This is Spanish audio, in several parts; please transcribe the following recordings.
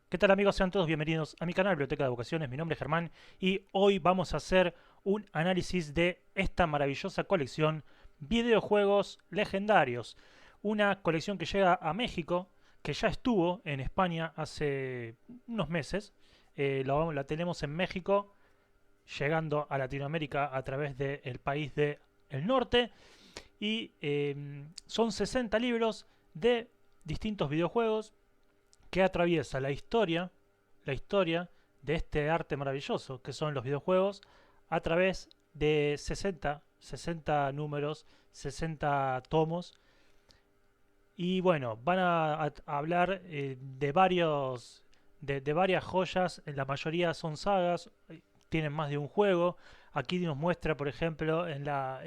¿Qué tal amigos? Sean todos bienvenidos a mi canal Biblioteca de Vocaciones. Mi nombre es Germán y hoy vamos a hacer un análisis de esta maravillosa colección Videojuegos Legendarios. Una colección que llega a México, que ya estuvo en España hace unos meses. La tenemos en México, llegando a Latinoamérica a través del país del norte. Y son 60 libros de distintos videojuegos que atraviesa la historia de este arte maravilloso que son los videojuegos a través de 60 números, 60 tomos. Y bueno, van a hablar de varias joyas, la mayoría son sagas, tienen más de un juego. Aquí nos muestra, por ejemplo, en la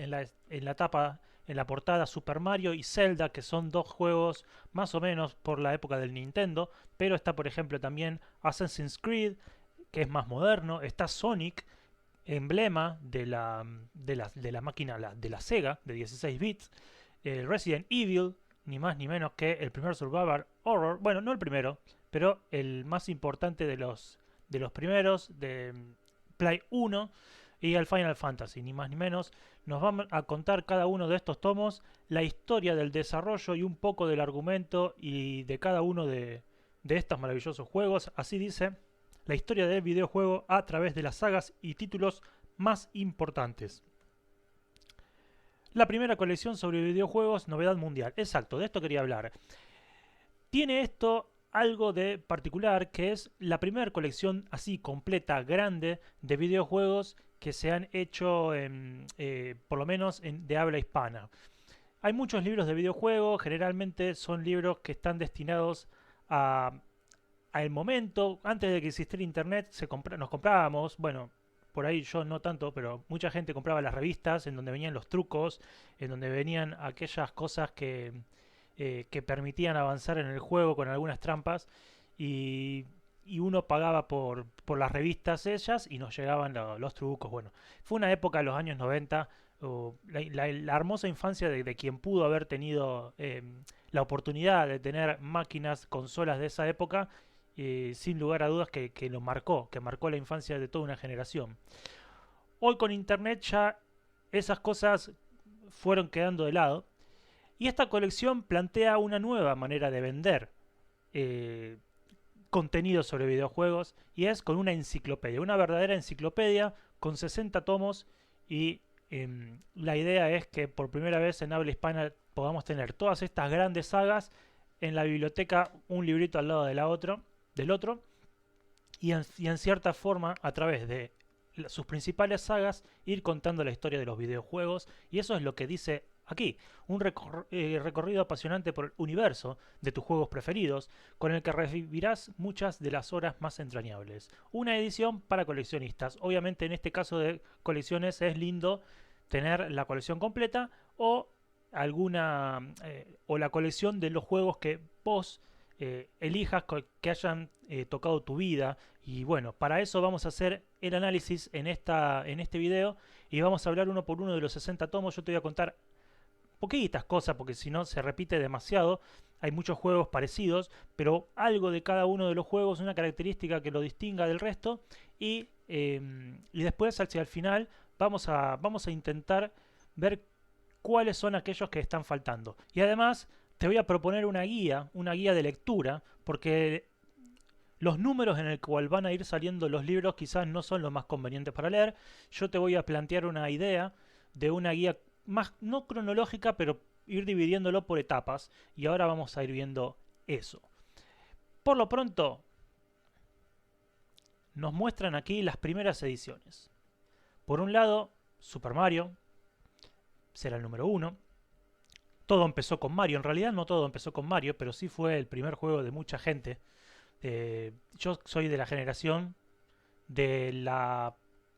tapa, en la portada, Super Mario y Zelda, que son dos juegos más o menos por la época del Nintendo, pero está, por ejemplo, también Assassin's Creed, que es más moderno, está Sonic, emblema de la máquina de la Sega, de 16 bits, Resident Evil, ni más ni menos que el primer Survival Horror, bueno, no el primero, pero el más importante de los primeros, de Play 1, y el Final Fantasy, ni más ni menos. Nos van a contar cada uno de estos tomos la historia del desarrollo y un poco del argumento y de cada uno de estos maravillosos juegos. Así dice la historia del videojuego a través de las sagas y títulos más importantes. La primera colección sobre videojuegos, novedad mundial. Exacto, de esto quería hablar. Tiene esto algo de particular, que es la primera colección así completa, grande, de videojuegos que se han hecho por lo menos de habla hispana. Hay muchos libros de videojuegos, generalmente son libros que están destinados a al momento, antes de que existiera internet, nos comprábamos, bueno, por ahí yo no tanto, pero mucha gente compraba las revistas en donde venían los trucos, en donde venían aquellas cosas que permitían avanzar en el juego con algunas trampas y, y uno pagaba por las revistas ellas y nos llegaban los trucos. Bueno, fue una época de los años 90, la hermosa infancia de quien pudo haber tenido la oportunidad de tener máquinas, consolas de esa época, sin lugar a dudas que marcó la infancia de toda una generación. Hoy con internet ya esas cosas fueron quedando de lado y esta colección plantea una nueva manera de vender eh, contenido sobre videojuegos y es con una enciclopedia, una verdadera enciclopedia con 60 tomos y la idea es que por primera vez en habla hispana podamos tener todas estas grandes sagas en la biblioteca, un librito al lado de del otro y en cierta forma a través de sus principales sagas ir contando la historia de los videojuegos y eso es lo que dice aquí, un recorrido apasionante por el universo de tus juegos preferidos con el que revivirás muchas de las horas más entrañables. Una edición para coleccionistas. Obviamente en este caso de colecciones es lindo tener la colección completa o o la colección de los juegos que vos elijas que hayan tocado tu vida. Y bueno, para eso vamos a hacer el análisis en este video y vamos a hablar uno por uno de los 60 tomos. Yo te voy a contar poquitas cosas porque si no se repite demasiado. Hay muchos juegos parecidos, pero algo de cada uno de los juegos, una característica que lo distinga del resto. Y después, hacia el final, vamos a intentar ver cuáles son aquellos que están faltando. Y además, te voy a proponer una guía de lectura, porque los números en el cual van a ir saliendo los libros quizás no son los más convenientes para leer. Yo te voy a plantear una idea de una guía más no cronológica, pero ir dividiéndolo por etapas. Y ahora vamos a ir viendo eso. Por lo pronto, nos muestran aquí las primeras ediciones. Por un lado, Super Mario será el número uno. Todo empezó con Mario. En realidad no todo empezó con Mario, pero sí fue el primer juego de mucha gente. Yo soy de la generación de la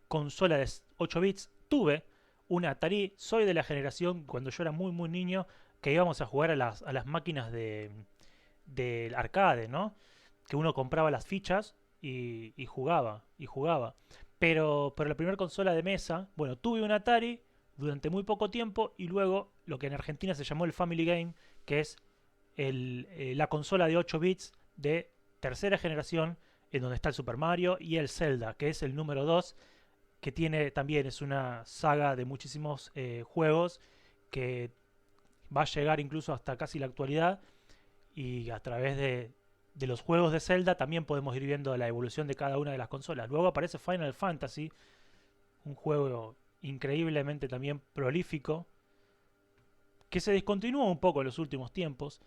consola de 8 bits. Tuve una Atari. Soy de la generación cuando yo era muy niño que íbamos a jugar a a las máquinas del arcade, ¿no? Que uno compraba las fichas y jugaba, y jugaba. Pero la primera consola de mesa, bueno, tuve un Atari durante muy poco tiempo y luego lo que en Argentina se llamó el Family Game, que es la consola de 8 bits de tercera generación, en donde está el Super Mario y el Zelda, que es el número 2, que tiene también es una saga de muchísimos juegos que va a llegar incluso hasta casi la actualidad, y a través de los juegos de Zelda también podemos ir viendo la evolución de cada una de las consolas. Luego aparece Final Fantasy, un juego increíblemente también prolífico, que se descontinuó un poco en los últimos tiempos,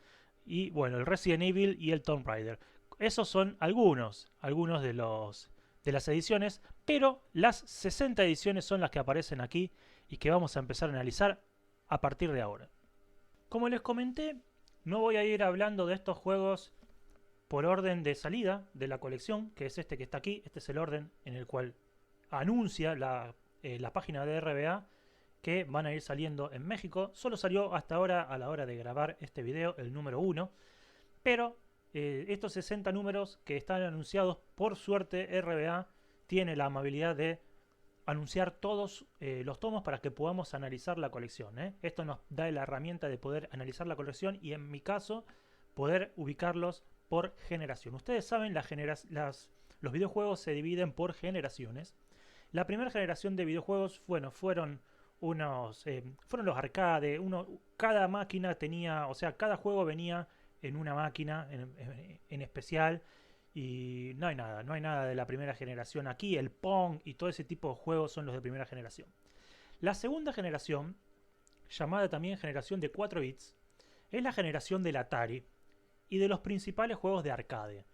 y bueno, el Resident Evil y el Tomb Raider. Esos son algunos de las ediciones, pero las 60 ediciones son las que aparecen aquí y que vamos a empezar a analizar a partir de ahora. Como les comenté, no voy a ir hablando de estos juegos por orden de salida de la colección, que es este que está aquí. Este es el orden en el cual anuncia la página de RBA que van a ir saliendo en México. Solo salió hasta ahora, a la hora de grabar este video, el número 1. Pero estos 60 números que están anunciados, por suerte RBA tiene la amabilidad de anunciar todos los tomos para que podamos analizar la colección. Esto nos da la herramienta de poder analizar la colección y, en mi caso, poder ubicarlos por generación. Ustedes saben, los videojuegos se dividen por generaciones. La primera generación de videojuegos, bueno, fueron los arcade. Cada máquina tenía, o sea, cada juego venía en una máquina en especial. Y no hay nada de la primera generación aquí. El Pong y todo ese tipo de juegos son los de primera generación. La segunda generación, llamada también generación de 4 bits, es la generación del Atari y de los principales juegos de arcade.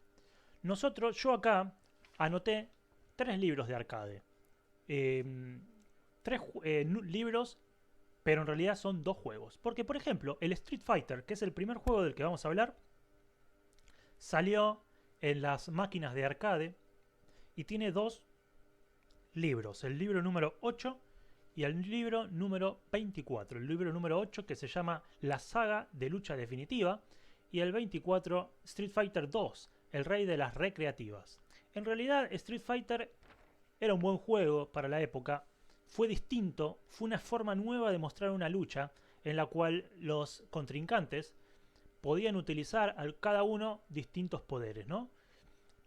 Yo acá anoté 3 libros de arcade. 3 libros, pero en realidad son 2 juegos. Porque, por ejemplo, el Street Fighter, que es el primer juego del que vamos a hablar, salió en las máquinas de arcade y tiene 2 libros. El libro número 8 y el libro número 24. El libro número 8, que se llama La Saga de Lucha Definitiva, y el 24, Street Fighter 2, el rey de las recreativas. En realidad, Street Fighter era un buen juego para la época. Fue distinto, fue una forma nueva de mostrar una lucha en la cual los contrincantes podían utilizar cada uno distintos poderes, ¿no?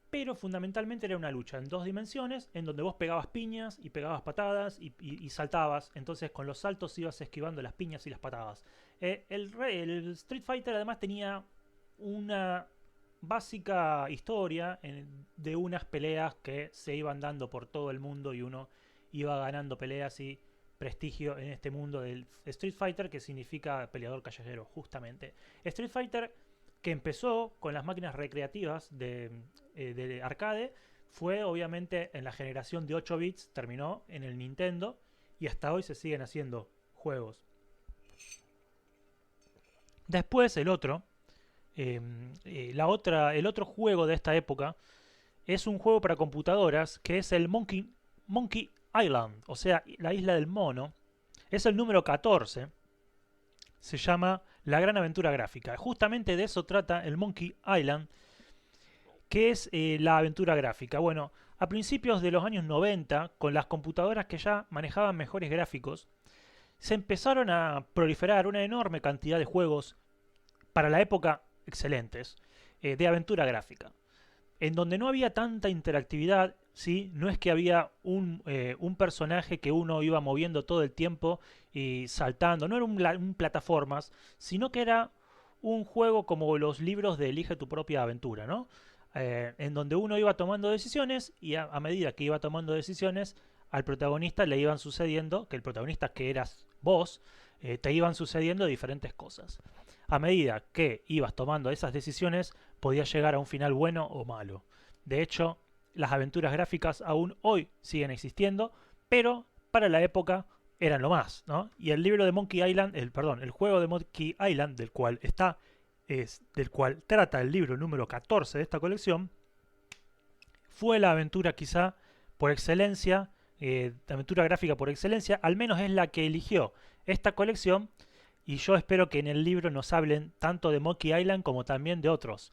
Pero fundamentalmente era una lucha en 2 dimensiones, en donde vos pegabas piñas y pegabas patadas y saltabas. Entonces con los saltos ibas esquivando las piñas y las patadas. El Street Fighter además tenía una básica historia de unas peleas que se iban dando por todo el mundo, y uno iba ganando peleas y prestigio en este mundo del Street Fighter, que significa peleador callejero, justamente. Street Fighter, que empezó con las máquinas recreativas de arcade, fue obviamente en la generación de 8 bits, terminó en el Nintendo, y hasta hoy se siguen haciendo juegos. Después el otro juego de esta época es un juego para computadoras, que es el Monkey Island, o sea, la isla del mono. Es el número 14. Se llama La Gran Aventura Gráfica. Justamente de eso trata el Monkey Island, que es la aventura gráfica. Bueno, a principios de los años 90, con las computadoras que ya manejaban mejores gráficos, se empezaron a proliferar una enorme cantidad de juegos, para la época excelentes, de aventura gráfica, en donde no había tanta interactividad. ¿Sí? No es que había un personaje que uno iba moviendo todo el tiempo y saltando. No era un plataformas, sino que era un juego como los libros de Elige tu propia aventura, ¿no? En donde uno iba tomando decisiones, y a medida que iba tomando decisiones, al protagonista le iban sucediendo, que el protagonista, que eras vos, te iban sucediendo diferentes cosas. A medida que ibas tomando esas decisiones, podías llegar a un final bueno o malo. De hecho, las aventuras gráficas aún hoy siguen existiendo, pero para la época eran lo más, ¿no? Y el libro de Monkey Island, el juego de Monkey Island, del cual trata el libro número 14 de esta colección, fue la aventura quizá por excelencia, la aventura gráfica por excelencia, al menos es la que eligió esta colección. Y yo espero que en el libro nos hablen tanto de Monkey Island como también de otros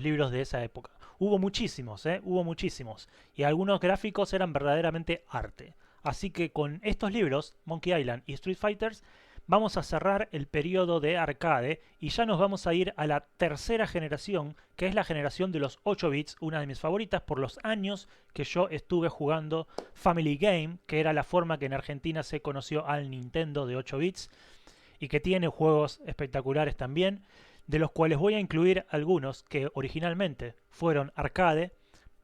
libros de esa época. Hubo muchísimos, hubo muchísimos. Y algunos gráficos eran verdaderamente arte. Así que con estos libros, Monkey Island y Street Fighters, vamos a cerrar el periodo de arcade y ya nos vamos a ir a la tercera generación, que es la generación de los 8 bits, una de mis favoritas por los años que yo estuve jugando Family Game, que era la forma que en Argentina se conoció al Nintendo de 8 bits y que tiene juegos espectaculares también, de los cuales voy a incluir algunos que originalmente fueron arcade,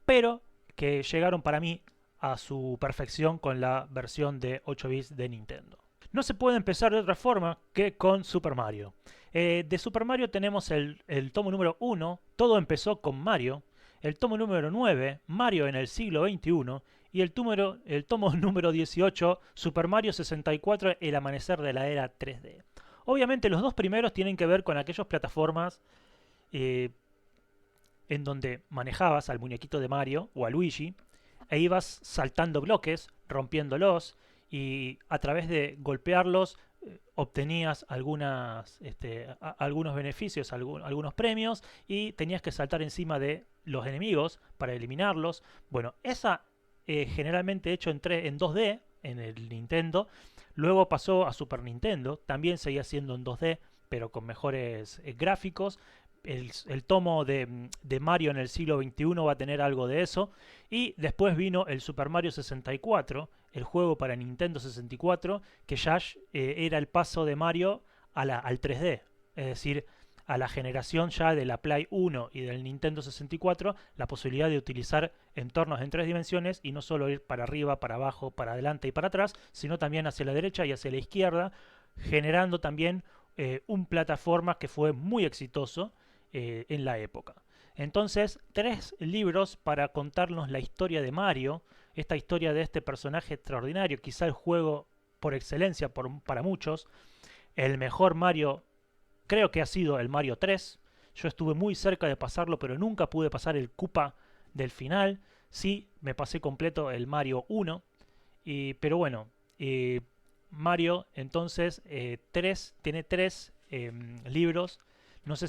pero que llegaron para mí a su perfección con la versión de 8 bits de Nintendo. No se puede empezar de otra forma que con Super Mario. De Super Mario tenemos el tomo número 1, todo empezó con Mario. El tomo número 9, Mario en el siglo XXI. Y el tomo número 18, Super Mario 64, el amanecer de la era 3D. Obviamente los dos primeros tienen que ver con aquellas plataformas en donde manejabas al muñequito de Mario o a Luigi e ibas saltando bloques, rompiéndolos, y a través de golpearlos obtenías algunos beneficios, algunos premios, y tenías que saltar encima de los enemigos para eliminarlos. Bueno, esa generalmente hecho en 2D en el Nintendo, luego pasó a Super Nintendo, también seguía siendo en 2D, pero con mejores gráficos. El tomo de Mario en el siglo XXI va a tener algo de eso. Y después vino el Super Mario 64, el juego para Nintendo 64, que ya era el paso de Mario al 3D. Es decir, a la generación ya de la Play 1 y del Nintendo 64, la posibilidad de utilizar entornos en 3 dimensiones y no solo ir para arriba, para abajo, para adelante y para atrás, sino también hacia la derecha y hacia la izquierda, generando también un plataforma que fue muy exitoso en la época. Entonces, 3 libros para contarnos la historia de Mario, esta historia de este personaje extraordinario, quizá el juego por excelencia para muchos, el mejor Mario creo que ha sido el Mario 3. Yo estuve muy cerca de pasarlo, pero nunca pude pasar el Koopa del final. Sí, me pasé completo el Mario 1. Pero bueno, Mario entonces tiene 3 libros. No sé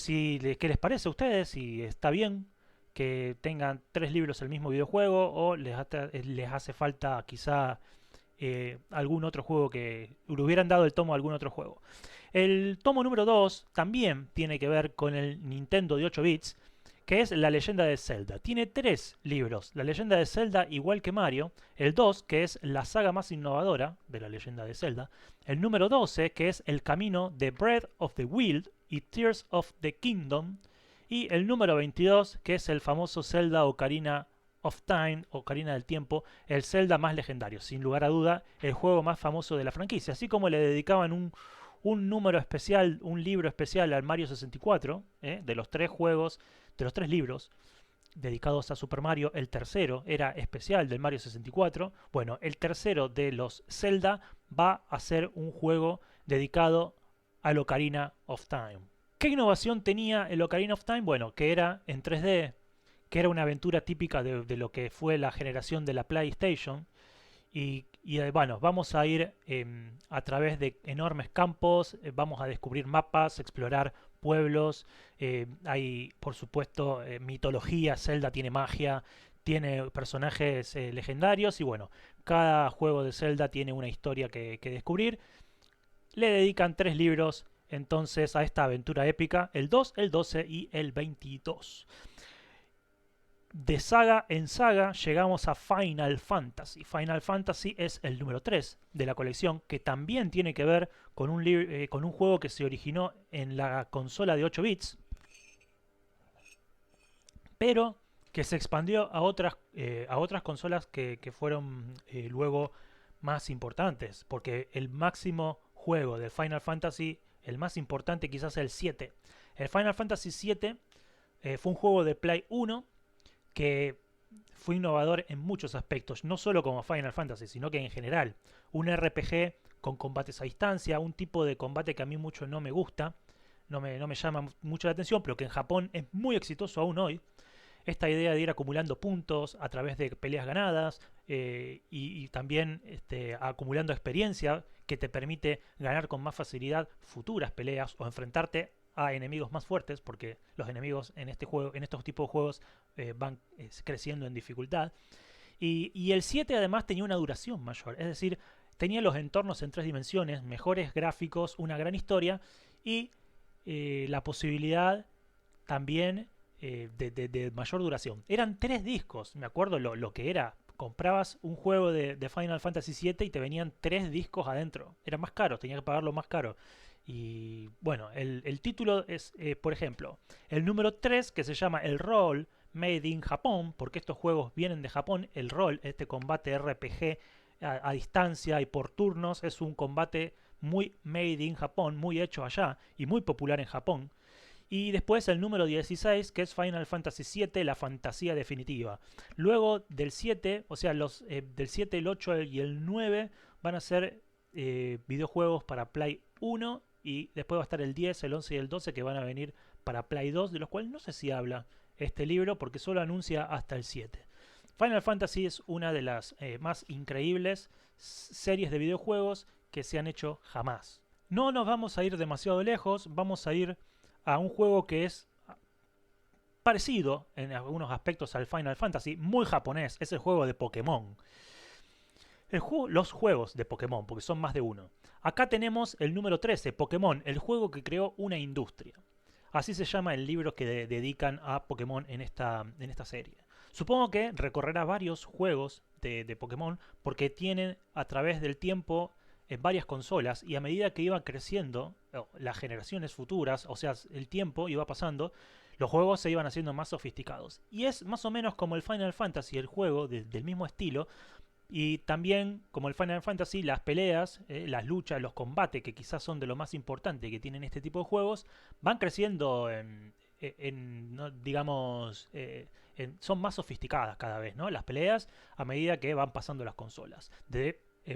qué les parece a ustedes, si está bien que tengan 3 libros del mismo videojuego o les hace falta quizá algún otro juego que le hubieran dado el tomo a algún otro juego. El tomo número 2 también tiene que ver con el Nintendo de 8 bits, que es La leyenda de Zelda. Tiene 3 libros. La leyenda de Zelda, igual que Mario. El 2, que es la saga más innovadora de la leyenda de Zelda. El número 12, que es El camino de Breath of the Wild y Tears of the Kingdom. Y el número 22, que es el famoso Zelda Ocarina of Time, Ocarina del Tiempo, el Zelda más legendario. Sin lugar a duda, el juego más famoso de la franquicia. Así como le dedicaban un número especial, un libro especial al Mario 64, de los 3 juegos, de los 3 libros dedicados a Super Mario, el tercero era especial del Mario 64. Bueno, el tercero de los Zelda va a ser un juego dedicado al Ocarina of Time. ¿Qué innovación tenía el Ocarina of Time? Bueno, que era en 3D, que era una aventura típica de lo que fue la generación de la PlayStation. Y bueno, vamos a ir a través de enormes campos, vamos a descubrir mapas, explorar pueblos, hay por supuesto mitología, Zelda tiene magia, tiene personajes legendarios y bueno, cada juego de Zelda tiene una historia que descubrir. Le dedican 3 libros entonces a esta aventura épica, el 2, el 12 y el 22. De saga en saga llegamos a Final Fantasy. Final Fantasy es el número 3 de la colección, que también tiene que ver con un juego que se originó en la consola de 8 bits, pero que se expandió a otras consolas que fueron luego más importantes, porque el máximo juego de Final Fantasy, el más importante quizás el 7. El Final Fantasy 7 fue un juego de Play 1 que fue innovador en muchos aspectos, no solo como Final Fantasy, sino que en general. Un RPG con combates a distancia, un tipo de combate que a mí mucho no me gusta, no me llama mucho la atención, pero que en Japón es muy exitoso aún hoy. Esta idea de ir acumulando puntos a través de peleas ganadas y también acumulando experiencia que te permite ganar con más facilidad futuras peleas o enfrentarte a enemigos más fuertes, porque los enemigos en estos tipos de juegos van creciendo en dificultad. Y el 7 además tenía una duración mayor, es decir, tenía los entornos en 3 dimensiones, mejores gráficos, una gran historia y la posibilidad también de mayor duración. Eran 3 discos, me acuerdo lo que era. Comprabas un juego de Final Fantasy VII y te venían 3 discos adentro. Era más caro, tenía que pagarlo más caro. Y bueno, el título es, por ejemplo, el número 3 que se llama El Rol Made in Japón, porque estos juegos vienen de Japón. El rol, este combate RPG a distancia y por turnos, es un combate muy made in Japón, muy hecho allá y muy popular en Japón. Y después el número 16, que es Final Fantasy VII, la fantasía definitiva. Luego del 7, o sea, del 7, el 8 y el 9 van a ser videojuegos para Play 1. Y después va a estar el 10, el 11 y el 12 que van a venir para Play 2, de los cuales no sé si habla este libro porque solo anuncia hasta el 7. Final Fantasy es una de las más increíbles series de videojuegos que se han hecho jamás. No nos vamos a ir demasiado lejos, vamos a ir a un juego que es parecido en algunos aspectos al Final Fantasy, muy japonés, es el juego de Pokémon. Los juegos de Pokémon, porque son más de uno. Acá tenemos el número 13, Pokémon, el juego que creó una industria. Así se llama el libro que dedican a Pokémon en esta serie. Supongo que recorrerá varios juegos de Pokémon porque tienen a través del tiempo varias consolas y a medida que iban creciendo las generaciones futuras, o sea, el tiempo iba pasando, los juegos se iban haciendo más sofisticados. Y es más o menos como el Final Fantasy, el juego del mismo estilo, y también, como el Final Fantasy, las peleas, las luchas, los combates, que quizás son de lo más importante que tienen este tipo de juegos, van creciendo ¿no? digamos, son más sofisticadas cada vez, ¿no? Las peleas a medida que van pasando las consolas.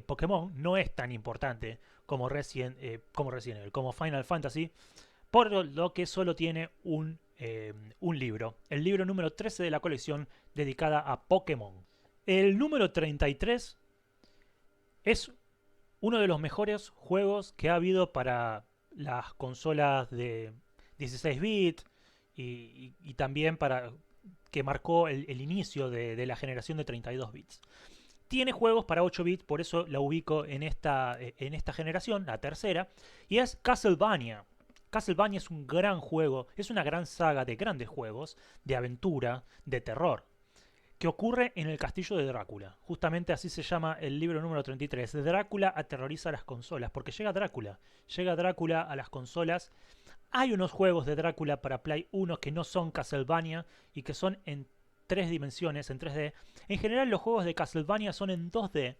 Pokémon no es tan importante como Resident Evil, como Final Fantasy, por lo que solo tiene un libro. El libro número 13 de la colección dedicada a Pokémon. El número 33 es uno de los mejores juegos que ha habido para las consolas de 16 bits y también para que marcó el inicio de la generación de 32 bits. Tiene juegos para 8 bits, por eso la ubico en esta generación, la tercera, y es Castlevania. Castlevania es un gran juego, es una gran saga de grandes juegos, de aventura, de terror, que ocurre en el castillo de Drácula. Justamente así se llama el libro número 33. Drácula aterroriza las consolas, porque llega Drácula a las consolas. Hay unos juegos de Drácula para Play 1 que no son Castlevania y que son en 3 dimensiones, en 3D. En general los juegos de Castlevania son en 2D,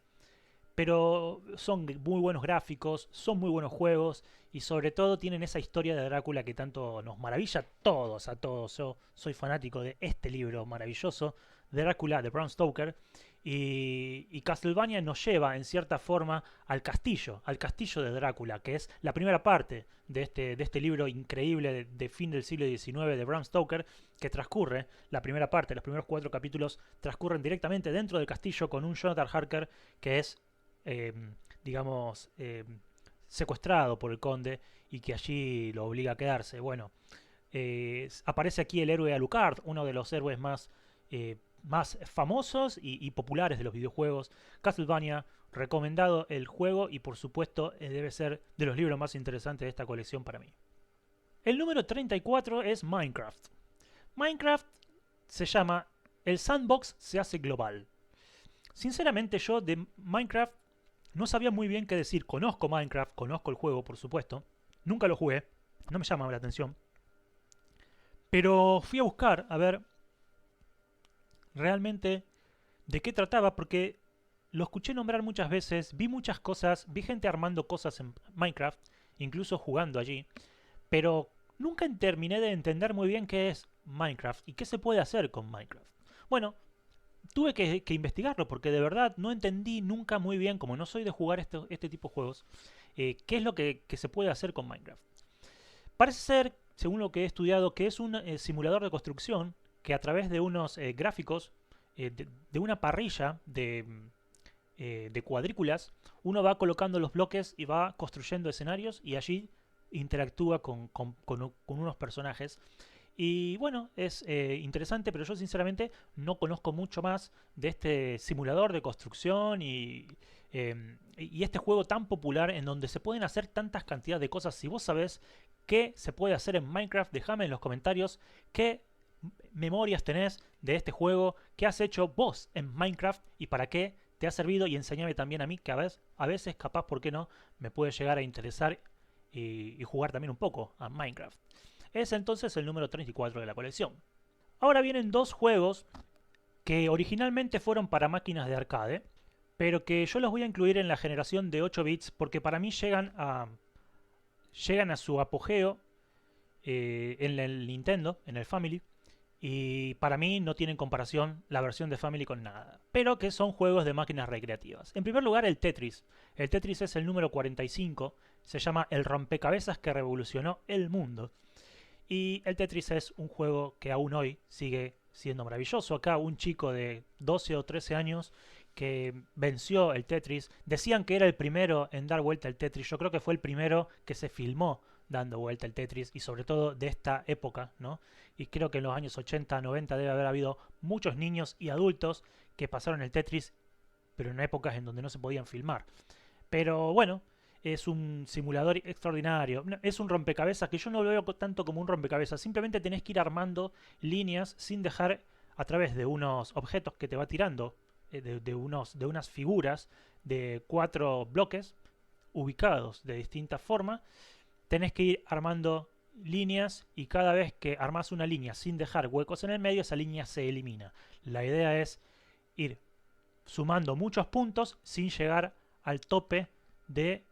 pero son muy buenos gráficos, son muy buenos juegos y sobre todo tienen esa historia de Drácula que tanto nos maravilla a todos. Yo soy fanático de este libro maravilloso, Drácula de Bram Stoker, y Castlevania nos lleva en cierta forma al castillo de Drácula, que es la primera parte de este libro increíble de fin del siglo XIX de Bram Stoker, que transcurre, la primera parte, los primeros 4 capítulos transcurren directamente dentro del castillo con un Jonathan Harker que es eh, digamos, secuestrado por el conde y que allí lo obliga a quedarse. Bueno, aparece aquí el héroe Alucard, uno de los héroes más famosos y populares de los videojuegos. Castlevania, recomendado el juego y por supuesto debe ser de los libros más interesantes de esta colección para mí. El número 34 es Minecraft. Minecraft se llama El sandbox se hace global. Sinceramente yo de Minecraft no sabía muy bien qué decir. Conozco Minecraft, conozco el juego, por supuesto. Nunca lo jugué, no me llama la atención. Pero fui a buscar a ver realmente de qué trataba, porque lo escuché nombrar muchas veces, vi muchas cosas, vi gente armando cosas en Minecraft, incluso jugando allí, pero nunca terminé de entender muy bien qué es Minecraft y qué se puede hacer con Minecraft. Bueno, tuve que investigarlo porque de verdad no entendí nunca muy bien, como no soy de jugar este tipo de juegos, qué es lo que se puede hacer con Minecraft. Parece ser, según lo que he estudiado, que es un simulador de construcción que a través de unos gráficos, de una parrilla de cuadrículas, uno va colocando los bloques y va construyendo escenarios y allí interactúa con unos personajes. Y bueno, es interesante, pero yo sinceramente no conozco mucho más de este simulador de construcción y Y este juego tan popular en donde se pueden hacer tantas cantidades de cosas. Si vos sabés qué se puede hacer en Minecraft, déjame en los comentarios qué memorias tenés de este juego, qué has hecho vos en Minecraft y para qué te ha servido, y enseñame también a mí que a veces capaz, ¿por qué no?, me puede llegar a interesar y jugar también un poco a Minecraft. Es entonces el número 34 de la colección. Ahora vienen dos juegos que originalmente fueron para máquinas de arcade, pero que yo los voy a incluir en la generación de 8 bits porque para mí llegan a su apogeo en el Nintendo, en el Family, y para mí no tienen comparación la versión de Family con nada, pero que son juegos de máquinas recreativas. En primer lugar, el Tetris. El Tetris es el número 45, se llama el rompecabezas que revolucionó el mundo. Y el Tetris es un juego que aún hoy sigue siendo maravilloso. Acá un chico de 12 o 13 años que venció el Tetris, decían que era el primero en dar vuelta al Tetris. Yo creo que fue el primero que se filmó dando vuelta al Tetris y sobre todo de esta época, ¿no? Y creo que en los años 80, 90 debe haber habido muchos niños y adultos que pasaron el Tetris, pero en épocas en donde no se podían filmar. Pero bueno, es un simulador extraordinario. Es un rompecabezas que yo no lo veo tanto como un rompecabezas. Simplemente tenés que ir armando líneas sin dejar a través de unos objetos que te va tirando, de unas figuras de 4 bloques ubicados de distinta forma. Tenés que ir armando líneas y cada vez que armas una línea sin dejar huecos en el medio, esa línea se elimina. La idea es ir sumando muchos puntos sin llegar al tope de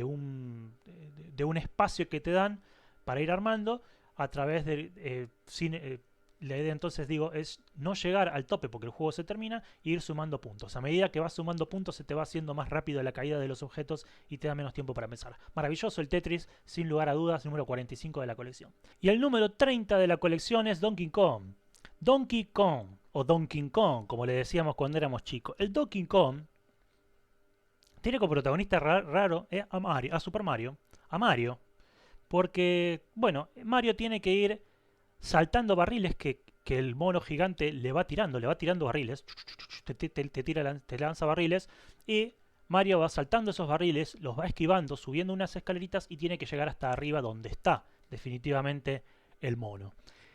un espacio que te dan para ir armando a través de la idea entonces digo es no llegar al tope porque el juego se termina e ir sumando puntos. A medida que vas sumando puntos se te va haciendo más rápido la caída de los objetos y te da menos tiempo para pensar. Maravilloso el Tetris, sin lugar a dudas, número 45 de la colección. Y el número 30 de la colección es Donkey Kong. Donkey Kong, o Donkey Kong, como le decíamos cuando éramos chicos. El Donkey Kong tiene como protagonista raro a Super Mario, a Mario, porque, bueno, Mario tiene que ir saltando barriles que el mono gigante le va tirando barriles, te lanza barriles, y Mario va saltando esos barriles, los va esquivando, subiendo unas escaleritas y tiene que llegar hasta arriba donde está definitivamente el mono.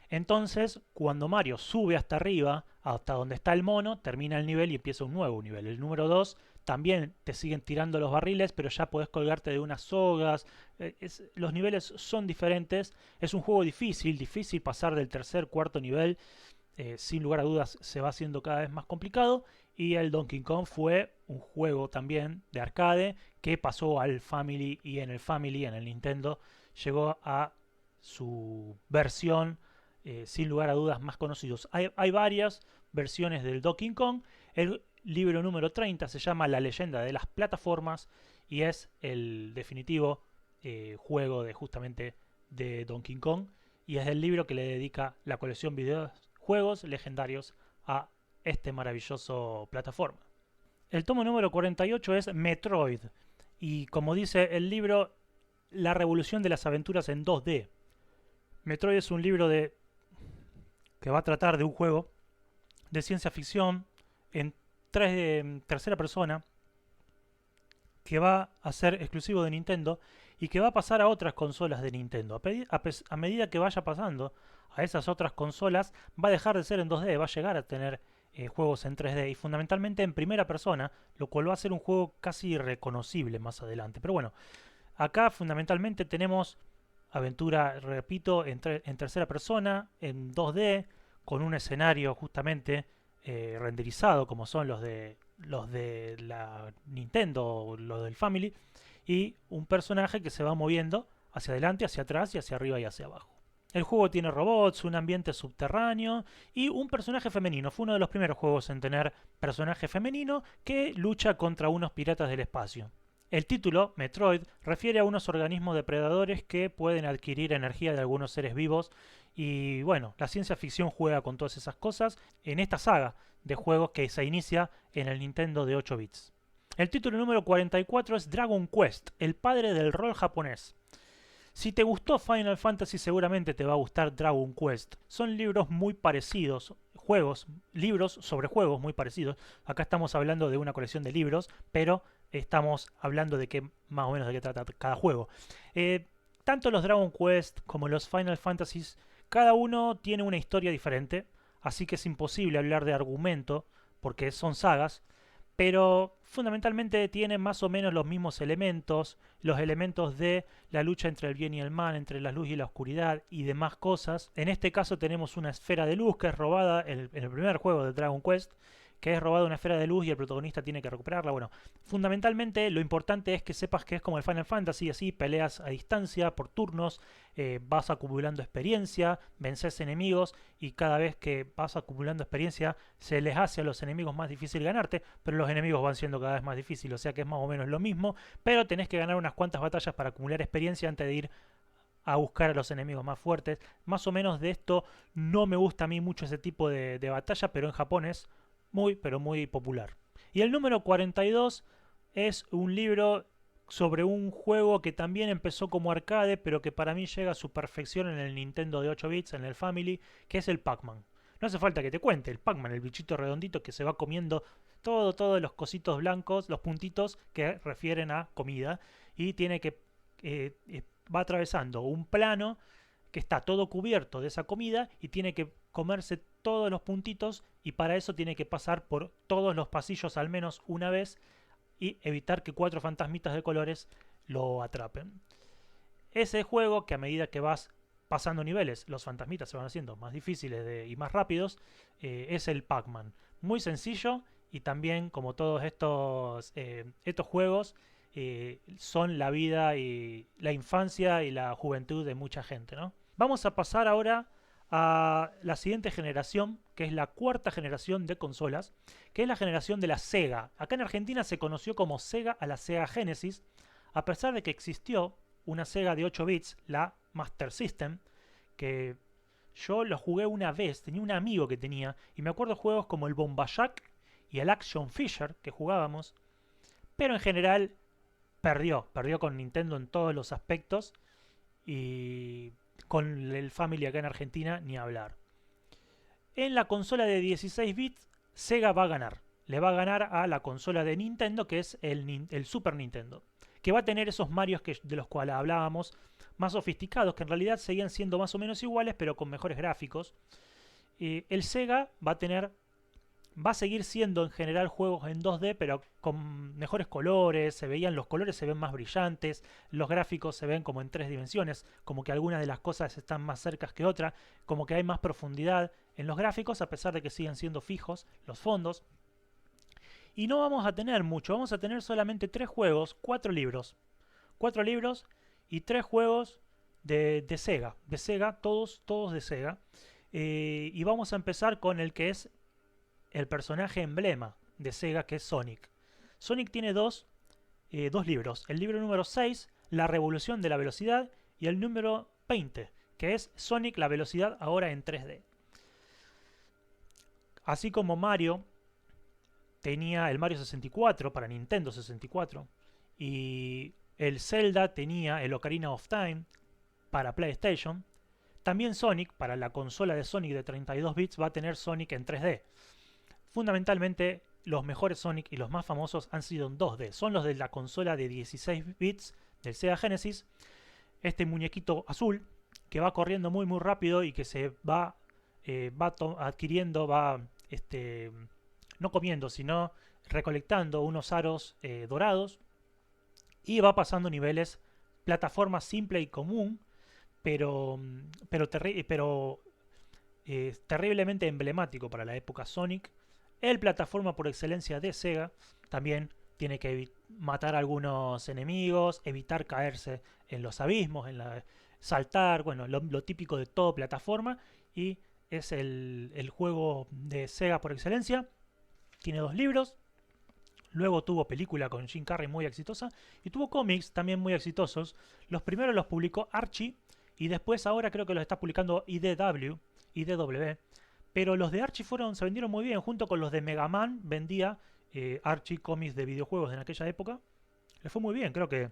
Entonces, cuando Mario sube hasta arriba, hasta donde está el mono, termina el nivel y empieza un nuevo nivel. El número 2 también te siguen tirando los barriles, pero ya podés colgarte de unas sogas. Los niveles son diferentes. Es un juego difícil pasar del tercer, cuarto nivel. Sin lugar a dudas se va haciendo cada vez más complicado. Y el Donkey Kong fue un juego también de arcade que pasó al Family y en el Nintendo, llegó a su versión sin lugar a dudas más conocidos. Hay varias versiones del Donkey Kong. El libro número 30 se llama La leyenda de las plataformas y es el definitivo juego de justamente de Donkey Kong y es el libro que le dedica la colección videojuegos legendarios a este maravilloso plataforma. El tomo número 48 es Metroid y como dice el libro, la revolución de las aventuras en 2D. Metroid es un libro que va a tratar de un juego de ciencia ficción en tercera persona que va a ser exclusivo de Nintendo y que va a pasar a otras consolas de Nintendo. A medida que vaya pasando a esas otras consolas, va a dejar de ser en 2D, va a llegar a tener juegos en 3D y fundamentalmente en primera persona, lo cual va a ser un juego casi irreconocible más adelante. Pero bueno, acá fundamentalmente tenemos aventura, repito, en tercera persona, en 2D, con un escenario justamente renderizado como son los de la Nintendo o los del Family, y un personaje que se va moviendo hacia adelante, hacia atrás y hacia arriba y hacia abajo. El juego tiene robots, un ambiente subterráneo y un personaje femenino. Fue uno de los primeros juegos en tener personaje femenino que lucha contra unos piratas del espacio. El título, Metroid, refiere a unos organismos depredadores que pueden adquirir energía de algunos seres vivos y bueno, la ciencia ficción juega con todas esas cosas en esta saga de juegos que se inicia en el Nintendo de 8 bits. El título número 44 es Dragon Quest, el padre del rol japonés. Si te gustó Final Fantasy seguramente te va a gustar Dragon Quest. Son libros muy parecidos, juegos, libros sobre juegos muy parecidos. Acá estamos hablando de una colección de libros, pero estamos hablando de qué más o menos de qué trata cada juego. Eh, Tanto los Dragon Quest como los Final Fantasies, cada uno tiene una historia diferente, así que es imposible hablar de argumento porque son sagas, pero fundamentalmente tienen más o menos los mismos elementos, los elementos de la lucha entre el bien y el mal, entre la luz y la oscuridad y demás cosas. En este caso tenemos una esfera de luz que es robada en el primer juego de Dragon Quest, que es robada una esfera de luz y el protagonista tiene que recuperarla. Bueno, fundamentalmente lo importante es que sepas que es como el Final Fantasy, así peleas a distancia, por turnos, vas acumulando experiencia, vences enemigos y cada vez que vas acumulando experiencia se les hace a los enemigos más difícil ganarte, pero los enemigos van siendo cada vez más difíciles, o sea que es más o menos lo mismo, pero tenés que ganar unas cuantas batallas para acumular experiencia antes de ir a buscar a los enemigos más fuertes. Más o menos de esto no me gusta a mí mucho ese tipo de batalla, pero en Japón es muy, pero muy popular. Y el número 42 es un libro sobre un juego que también empezó como arcade, pero que para mí llega a su perfección en el Nintendo de 8 bits, en el Family, que es el Pac-Man. No hace falta que te cuente, el Pac-Man, el bichito redondito que se va comiendo todos los cositos blancos, los puntitos que refieren a comida, y tiene que va atravesando un plano que está todo cubierto de esa comida y tiene que comerse todos los puntitos y para eso tiene que pasar por todos los pasillos al menos una vez y evitar que 4 fantasmitas de colores lo atrapen. Ese juego que a medida que vas pasando niveles, los fantasmitas se van haciendo más difíciles y más rápidos, es el Pac-Man. Muy sencillo y también como todos estos juegos son la vida y la infancia y la juventud de mucha gente, ¿no? Vamos a pasar ahora a la siguiente generación, que es la cuarta generación de consolas, que es la generación de la Sega. Acá en Argentina se conoció como Sega a la Sega Genesis, a pesar de que existió una Sega de 8 bits, la Master System, que yo lo jugué una vez, tenía un amigo que tenía, y me acuerdo juegos como el Bombajack y el Action Fisher que jugábamos, pero en general perdió con Nintendo en todos los aspectos y con el Family acá en Argentina ni hablar. En la consola de 16 bits, Sega va a ganar. Le va a ganar a la consola de Nintendo, que es el Super Nintendo. Que va a tener esos Marios de los cuales hablábamos, más sofisticados, que en realidad seguían siendo más o menos iguales, pero con mejores gráficos. El Sega va a seguir siendo en general juegos en 2D, pero con mejores colores, los colores se ven más brillantes, los gráficos se ven como en 3 dimensiones, como que algunas de las cosas están más cercas que otras, como que hay más profundidad en los gráficos, a pesar de que siguen siendo fijos los fondos. Y no vamos a tener mucho, vamos a tener solamente 3 juegos, 4 libros. 4 libros y 3 juegos de Sega, todos de Sega. Y vamos a empezar con el que es el personaje emblema de Sega, que es Sonic. Sonic tiene dos libros. El libro número 6, La Revolución de la Velocidad, y el número 20, que es Sonic la Velocidad ahora en 3D. Así como Mario tenía el Mario 64 para Nintendo 64 y el Zelda tenía el Ocarina of Time para PlayStation, también Sonic, para la consola de Sonic de 32 bits, va a tener Sonic en 3D. Fundamentalmente, los mejores Sonic y los más famosos han sido en 2D. Son los de la consola de 16 bits del Sega Genesis. Este muñequito azul que va corriendo muy muy rápido y que se va adquiriendo, no comiendo, sino recolectando unos aros dorados y va pasando niveles, plataforma simple y común, pero terriblemente emblemático para la época Sonic. El plataforma por excelencia de Sega también tiene que matar a algunos enemigos, evitar caerse en los abismos, saltar, bueno, lo típico de todo plataforma, y es el juego de Sega por excelencia. Tiene 2 libros, luego tuvo película con Jim Carrey muy exitosa y tuvo cómics también muy exitosos. Los primeros los publicó Archie y después ahora creo que los está publicando IDW, pero los de Archie se vendieron muy bien, junto con los de Mega Man vendía Archie cómics de videojuegos en aquella época. Le fue muy bien, creo que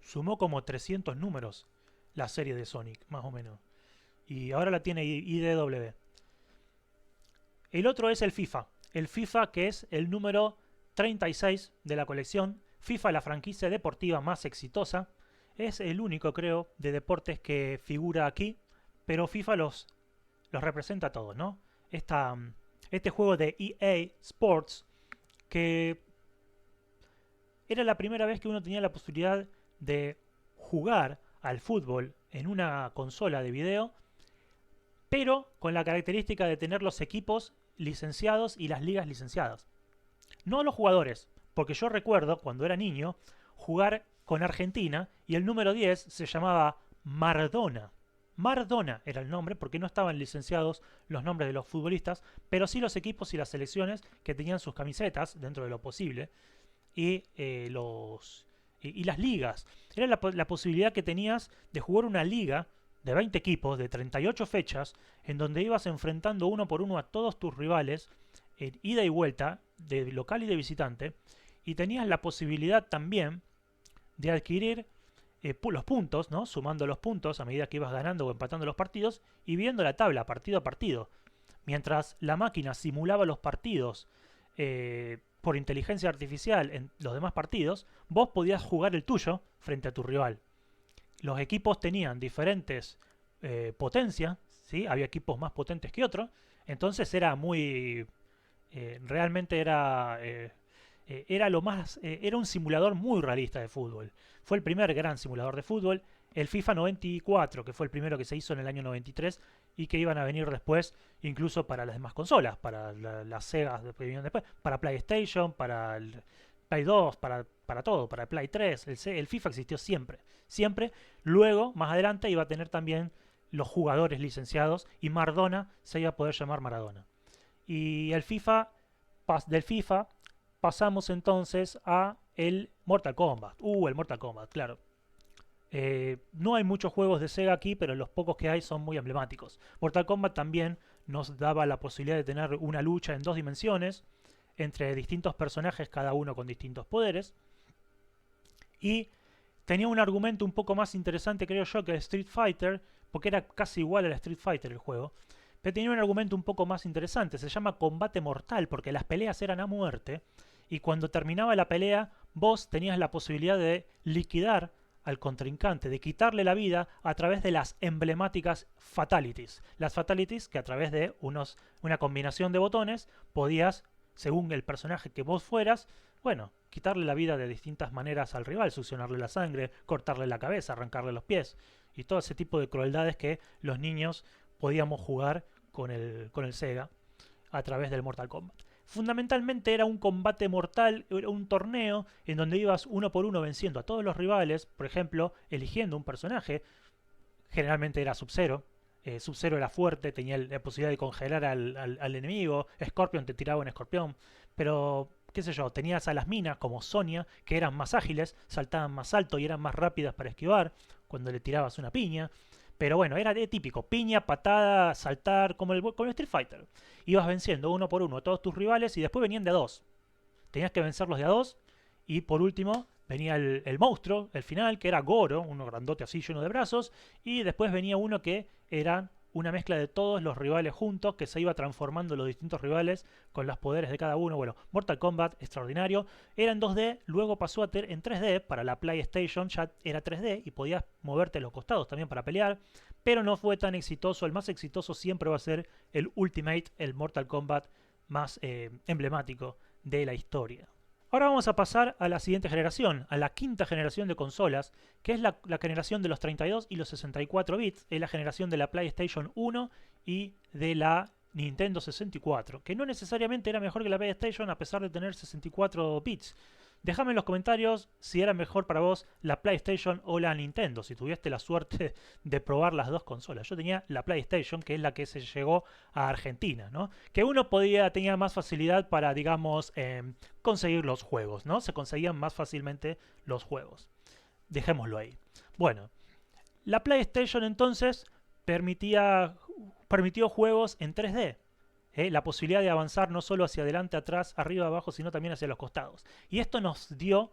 sumó como 300 números la serie de Sonic, más o menos. Y ahora la tiene IDW. El otro es el FIFA. El FIFA, que es el número 36 de la colección. FIFA, la franquicia deportiva más exitosa. Es el único, creo, de deportes que figura aquí. Pero FIFA los representa a todos, ¿no? Este juego de EA Sports, que era la primera vez que uno tenía la posibilidad de jugar al fútbol en una consola de video, pero con la característica de tener los equipos licenciados y las ligas licenciadas. No los jugadores, porque yo recuerdo cuando era niño jugar con Argentina y el número 10 se llamaba Maradona. Maradona era el nombre porque no estaban licenciados los nombres de los futbolistas, pero sí los equipos y las selecciones que tenían sus camisetas dentro de lo posible y, y las ligas. Era la posibilidad que tenías de jugar una liga de 20 equipos, de 38 fechas, en donde ibas enfrentando uno por uno a todos tus rivales, en ida y vuelta, de local y de visitante, y tenías la posibilidad también de adquirir los puntos, ¿no? Sumando los puntos a medida que ibas ganando o empatando los partidos y viendo la tabla partido a partido. Mientras la máquina simulaba los partidos por inteligencia artificial en los demás partidos, vos podías jugar el tuyo frente a tu rival. Los equipos tenían diferentes potencias, ¿sí? Había equipos más potentes que otros, entonces era muy... realmente era lo más... era un simulador muy realista de fútbol. Fue el primer gran simulador de fútbol. El FIFA 94, que fue el primero que se hizo en el año 93 y que iban a venir después incluso para las demás consolas, para las Sega que vinieron después, para PlayStation, para el Play 2, para todo, para el Play 3. El FIFA existió siempre, siempre. Luego, más adelante, iba a tener también los jugadores licenciados y Maradona se iba a poder llamar Maradona. Y del FIFA pasamos entonces a el Mortal Kombat. El Mortal Kombat, claro. No hay muchos juegos de Sega aquí, pero los pocos que hay son muy emblemáticos. Mortal Kombat también nos daba la posibilidad de tener una lucha en 2 dimensiones entre distintos personajes, cada uno con distintos poderes. Y tenía un argumento un poco más interesante, creo yo, que Street Fighter, porque era casi igual al Street Fighter el juego. Pero tenía un argumento un poco más interesante. Se llama combate mortal, porque las peleas eran a muerte. Y cuando terminaba la pelea, vos tenías la posibilidad de liquidar al contrincante, de quitarle la vida a través de las emblemáticas fatalities. Las fatalities que a través de una combinación de botones podías, según el personaje que vos fueras, bueno, quitarle la vida de distintas maneras al rival, succionarle la sangre, cortarle la cabeza, arrancarle los pies y todo ese tipo de crueldades que los niños podíamos jugar con el Sega a través del Mortal Kombat. Fundamentalmente era un combate mortal, era un torneo en donde ibas uno por uno venciendo a todos los rivales, por ejemplo, eligiendo un personaje, generalmente era Sub-Zero. Sub-Zero era fuerte, tenía la posibilidad de congelar al enemigo, Scorpion te tiraba un escorpión, pero qué sé yo, tenías a las minas como Sonya, que eran más ágiles, saltaban más alto y eran más rápidas para esquivar cuando le tirabas una piña. Pero bueno, era de típico, piña, patada, saltar, como el Street Fighter. Ibas venciendo uno por uno a todos tus rivales y después venían de a dos. Tenías que vencerlos de a dos. Y por último venía el monstruo, el final, que era Goro, uno grandote así lleno de brazos. Y después venía uno que era una mezcla de todos los rivales juntos, que se iba transformando los distintos rivales con los poderes de cada uno. Bueno, Mortal Kombat, extraordinario. Era en 2D, luego pasó a en 3D para la PlayStation, ya era 3D y podías moverte a los costados también para pelear, pero no fue tan exitoso. El más exitoso siempre va a ser el Ultimate, el Mortal Kombat más emblemático de la historia. Ahora vamos a pasar a la siguiente generación, a la quinta generación de consolas, que es la generación de los 32 y los 64 bits, es la generación de la PlayStation 1 y de la Nintendo 64, que no necesariamente era mejor que la PlayStation a pesar de tener 64 bits. Déjame en los comentarios si era mejor para vos la PlayStation o la Nintendo, si tuviste la suerte de probar las dos consolas. Yo tenía la PlayStation, que es la que se llegó a Argentina, ¿no? Que uno tenía más facilidad para, digamos, conseguir los juegos, ¿no? Se conseguían más fácilmente los juegos. Dejémoslo ahí. Bueno, la PlayStation entonces permitió juegos en 3D. La posibilidad de avanzar no solo hacia adelante, atrás, arriba, abajo, sino también hacia los costados. Y esto nos dio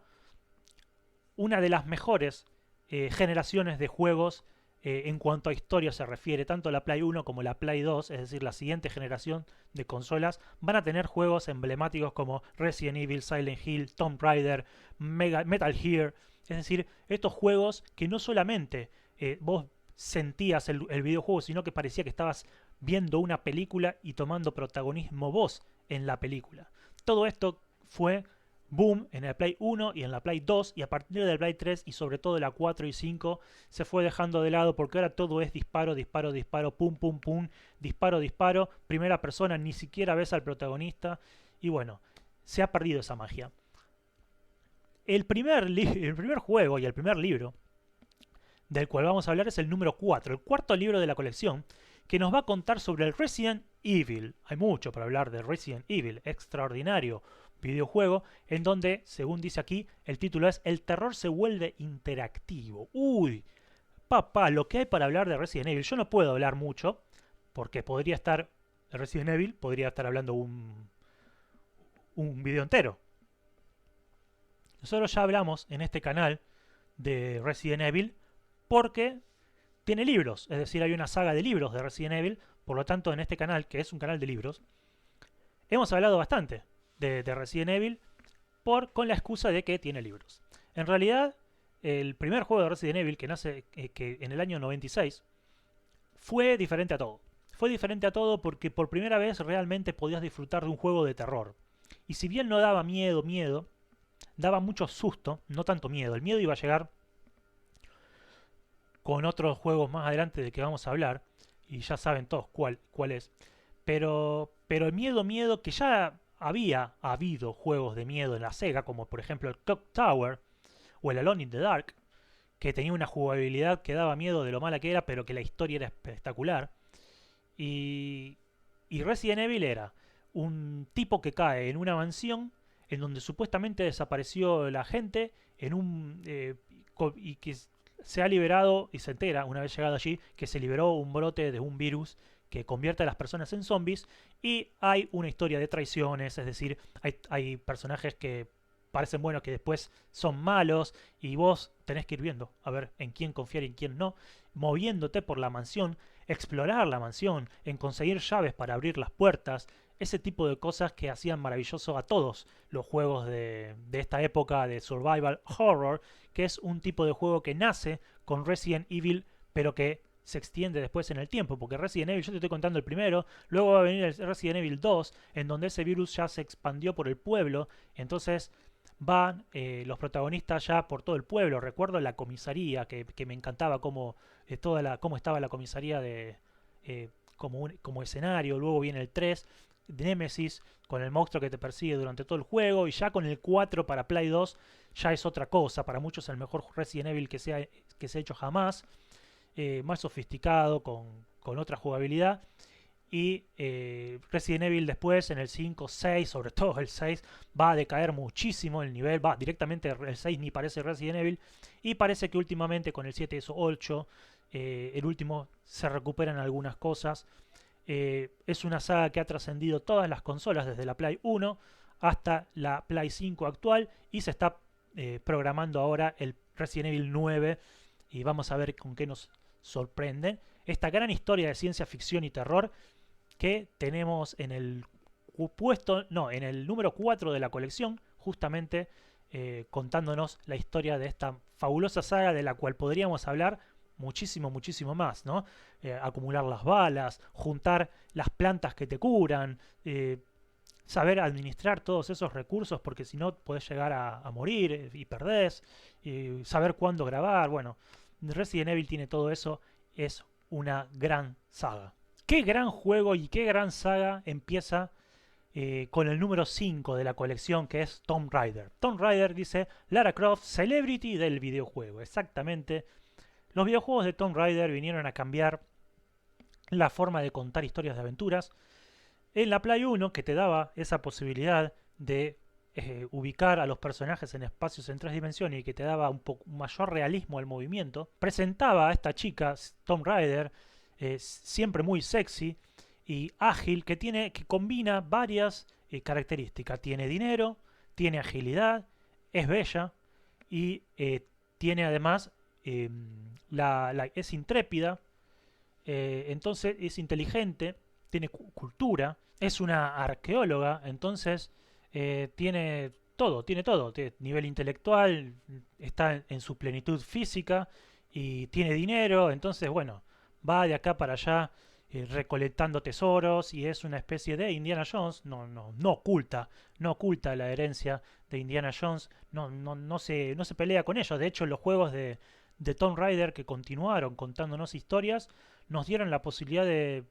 una de las mejores generaciones de juegos en cuanto a historia se refiere, tanto la Play 1 como la Play 2, es decir, la siguiente generación de consolas, van a tener juegos emblemáticos como Resident Evil, Silent Hill, Tomb Raider, Metal Gear. Es decir, estos juegos que no solamente vos sentías el videojuego, sino que parecía que estabas viendo una película y tomando protagonismo vos en la película. Todo esto fue boom en el Play 1 y en la Play 2, y a partir del Play 3 y sobre todo la 4 y 5 se fue dejando de lado, porque ahora todo es disparo, disparo, disparo, pum, pum, pum, disparo, disparo, primera persona, ni siquiera ves al protagonista, y bueno, se ha perdido esa magia. El primer juego y el primer libro del cual vamos a hablar es el número 4, el cuarto libro de la colección, que nos va a contar sobre el Resident Evil. Hay mucho para hablar de Resident Evil, extraordinario videojuego, en donde, según dice aquí, el título es El terror se vuelve interactivo. Uy, papá, lo que hay para hablar de Resident Evil. Yo no puedo hablar mucho, porque podría estar, de Resident Evil, podría estar hablando un video entero. Nosotros ya hablamos en este canal de Resident Evil porque tiene libros, es decir, hay una saga de libros de Resident Evil, por lo tanto en este canal, que es un canal de libros, hemos hablado bastante de Resident Evil con la excusa de que tiene libros. En realidad, el primer juego de Resident Evil, que nace que en el año 96, fue diferente a todo. Fue diferente a todo porque por primera vez realmente podías disfrutar de un juego de terror. Y si bien no daba miedo, daba mucho susto, no tanto miedo. El miedo iba a llegar con otros juegos más adelante de que vamos a hablar, y ya saben todos cuál es. Pero el miedo que ya había habido juegos de miedo en la Sega, como por ejemplo el Clock Tower o el Alone in the Dark, que tenía una jugabilidad que daba miedo de lo mala que era, pero que la historia era espectacular. Y Resident Evil era un tipo que cae en una mansión en donde supuestamente desapareció la gente y que se ha liberado y se entera, una vez llegado allí, que se liberó un brote de un virus que convierte a las personas en zombies, y hay una historia de traiciones, es decir, hay personajes que parecen buenos que después son malos, y vos tenés que ir viendo a ver en quién confiar y en quién no, moviéndote por la mansión, explorar la mansión, en conseguir llaves para abrir las puertas, ese tipo de cosas que hacían maravilloso a todos los juegos de esta época de survival horror, que es un tipo de juego que nace con Resident Evil, pero que se extiende después en el tiempo, porque Resident Evil, yo te estoy contando el primero, luego va a venir el Resident Evil 2, en donde ese virus ya se expandió por el pueblo, entonces van los protagonistas ya por todo el pueblo. Recuerdo la comisaría, que me encantaba cómo estaba la comisaría como escenario. Luego viene el 3, Nemesis, con el monstruo que te persigue durante todo el juego, y ya con el 4 para Play 2 ya es otra cosa. Para muchos el mejor Resident Evil que se ha hecho jamás, más sofisticado, con otra jugabilidad. Y Resident Evil después, en el 5, 6, sobre todo el 6, va a decaer muchísimo el nivel, va directamente el 6 ni parece Resident Evil, y parece que últimamente con el 7 y 8, el último, se recuperan algunas cosas. Es una saga que ha trascendido todas las consolas desde la Play 1 hasta la Play 5 actual, y se está programando ahora el Resident Evil 9, y vamos a ver con qué nos sorprende esta gran historia de ciencia ficción y terror que tenemos en el en el número 4 de la colección, justamente contándonos la historia de esta fabulosa saga, de la cual podríamos hablar muchísimo, muchísimo más, ¿no? Acumular las balas, juntar las plantas que te curan, saber administrar todos esos recursos, porque si no podés llegar a morir y perdés, saber cuándo grabar. Bueno, Resident Evil tiene todo eso, es una gran saga. Qué gran juego y qué gran saga empieza con el número 5 de la colección, que es Tomb Raider. Tomb Raider dice Lara Croft, Celebrity del videojuego. Exactamente. Los videojuegos de Tomb Raider vinieron a cambiar la forma de contar historias de aventuras. En la Play 1, que te daba esa posibilidad de ubicar a los personajes en espacios en 3 dimensiones y que te daba un mayor realismo al movimiento, presentaba a esta chica, Tomb Raider, siempre muy sexy y ágil, que combina varias características. Tiene dinero, tiene agilidad, es bella, y tiene además es intrépida, entonces es inteligente, tiene cultura, es una arqueóloga, entonces tiene todo, tiene nivel intelectual, está en su plenitud física y tiene dinero, entonces bueno, va de acá para allá recolectando tesoros y es una especie de Indiana Jones, no oculta la herencia de Indiana Jones, no se pelea con ellos, de hecho los juegos de Tomb Raider que continuaron contándonos historias nos dieron la posibilidad de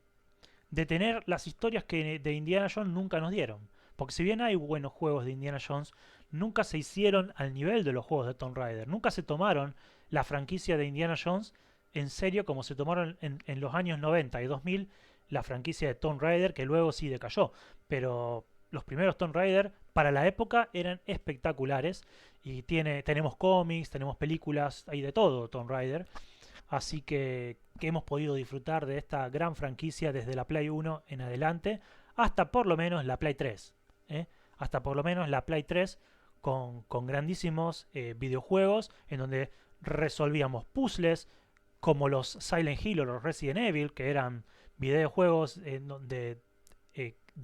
tener las historias que de Indiana Jones nunca nos dieron. Porque si bien hay buenos juegos de Indiana Jones, nunca se hicieron al nivel de los juegos de Tomb Raider. Nunca se tomaron la franquicia de Indiana Jones en serio como se tomaron en los años 90 y 2000 la franquicia de Tomb Raider, que luego sí decayó. Pero los primeros Tomb Raider para la época eran espectaculares y tenemos cómics, tenemos películas, hay de todo Tomb Raider. Así que hemos podido disfrutar de esta gran franquicia desde la Play 1 en adelante hasta por lo menos la Play 3. ¿eh? Hasta por lo menos la Play 3 con grandísimos videojuegos en donde resolvíamos puzzles como los Silent Hill o los Resident Evil, que eran videojuegos de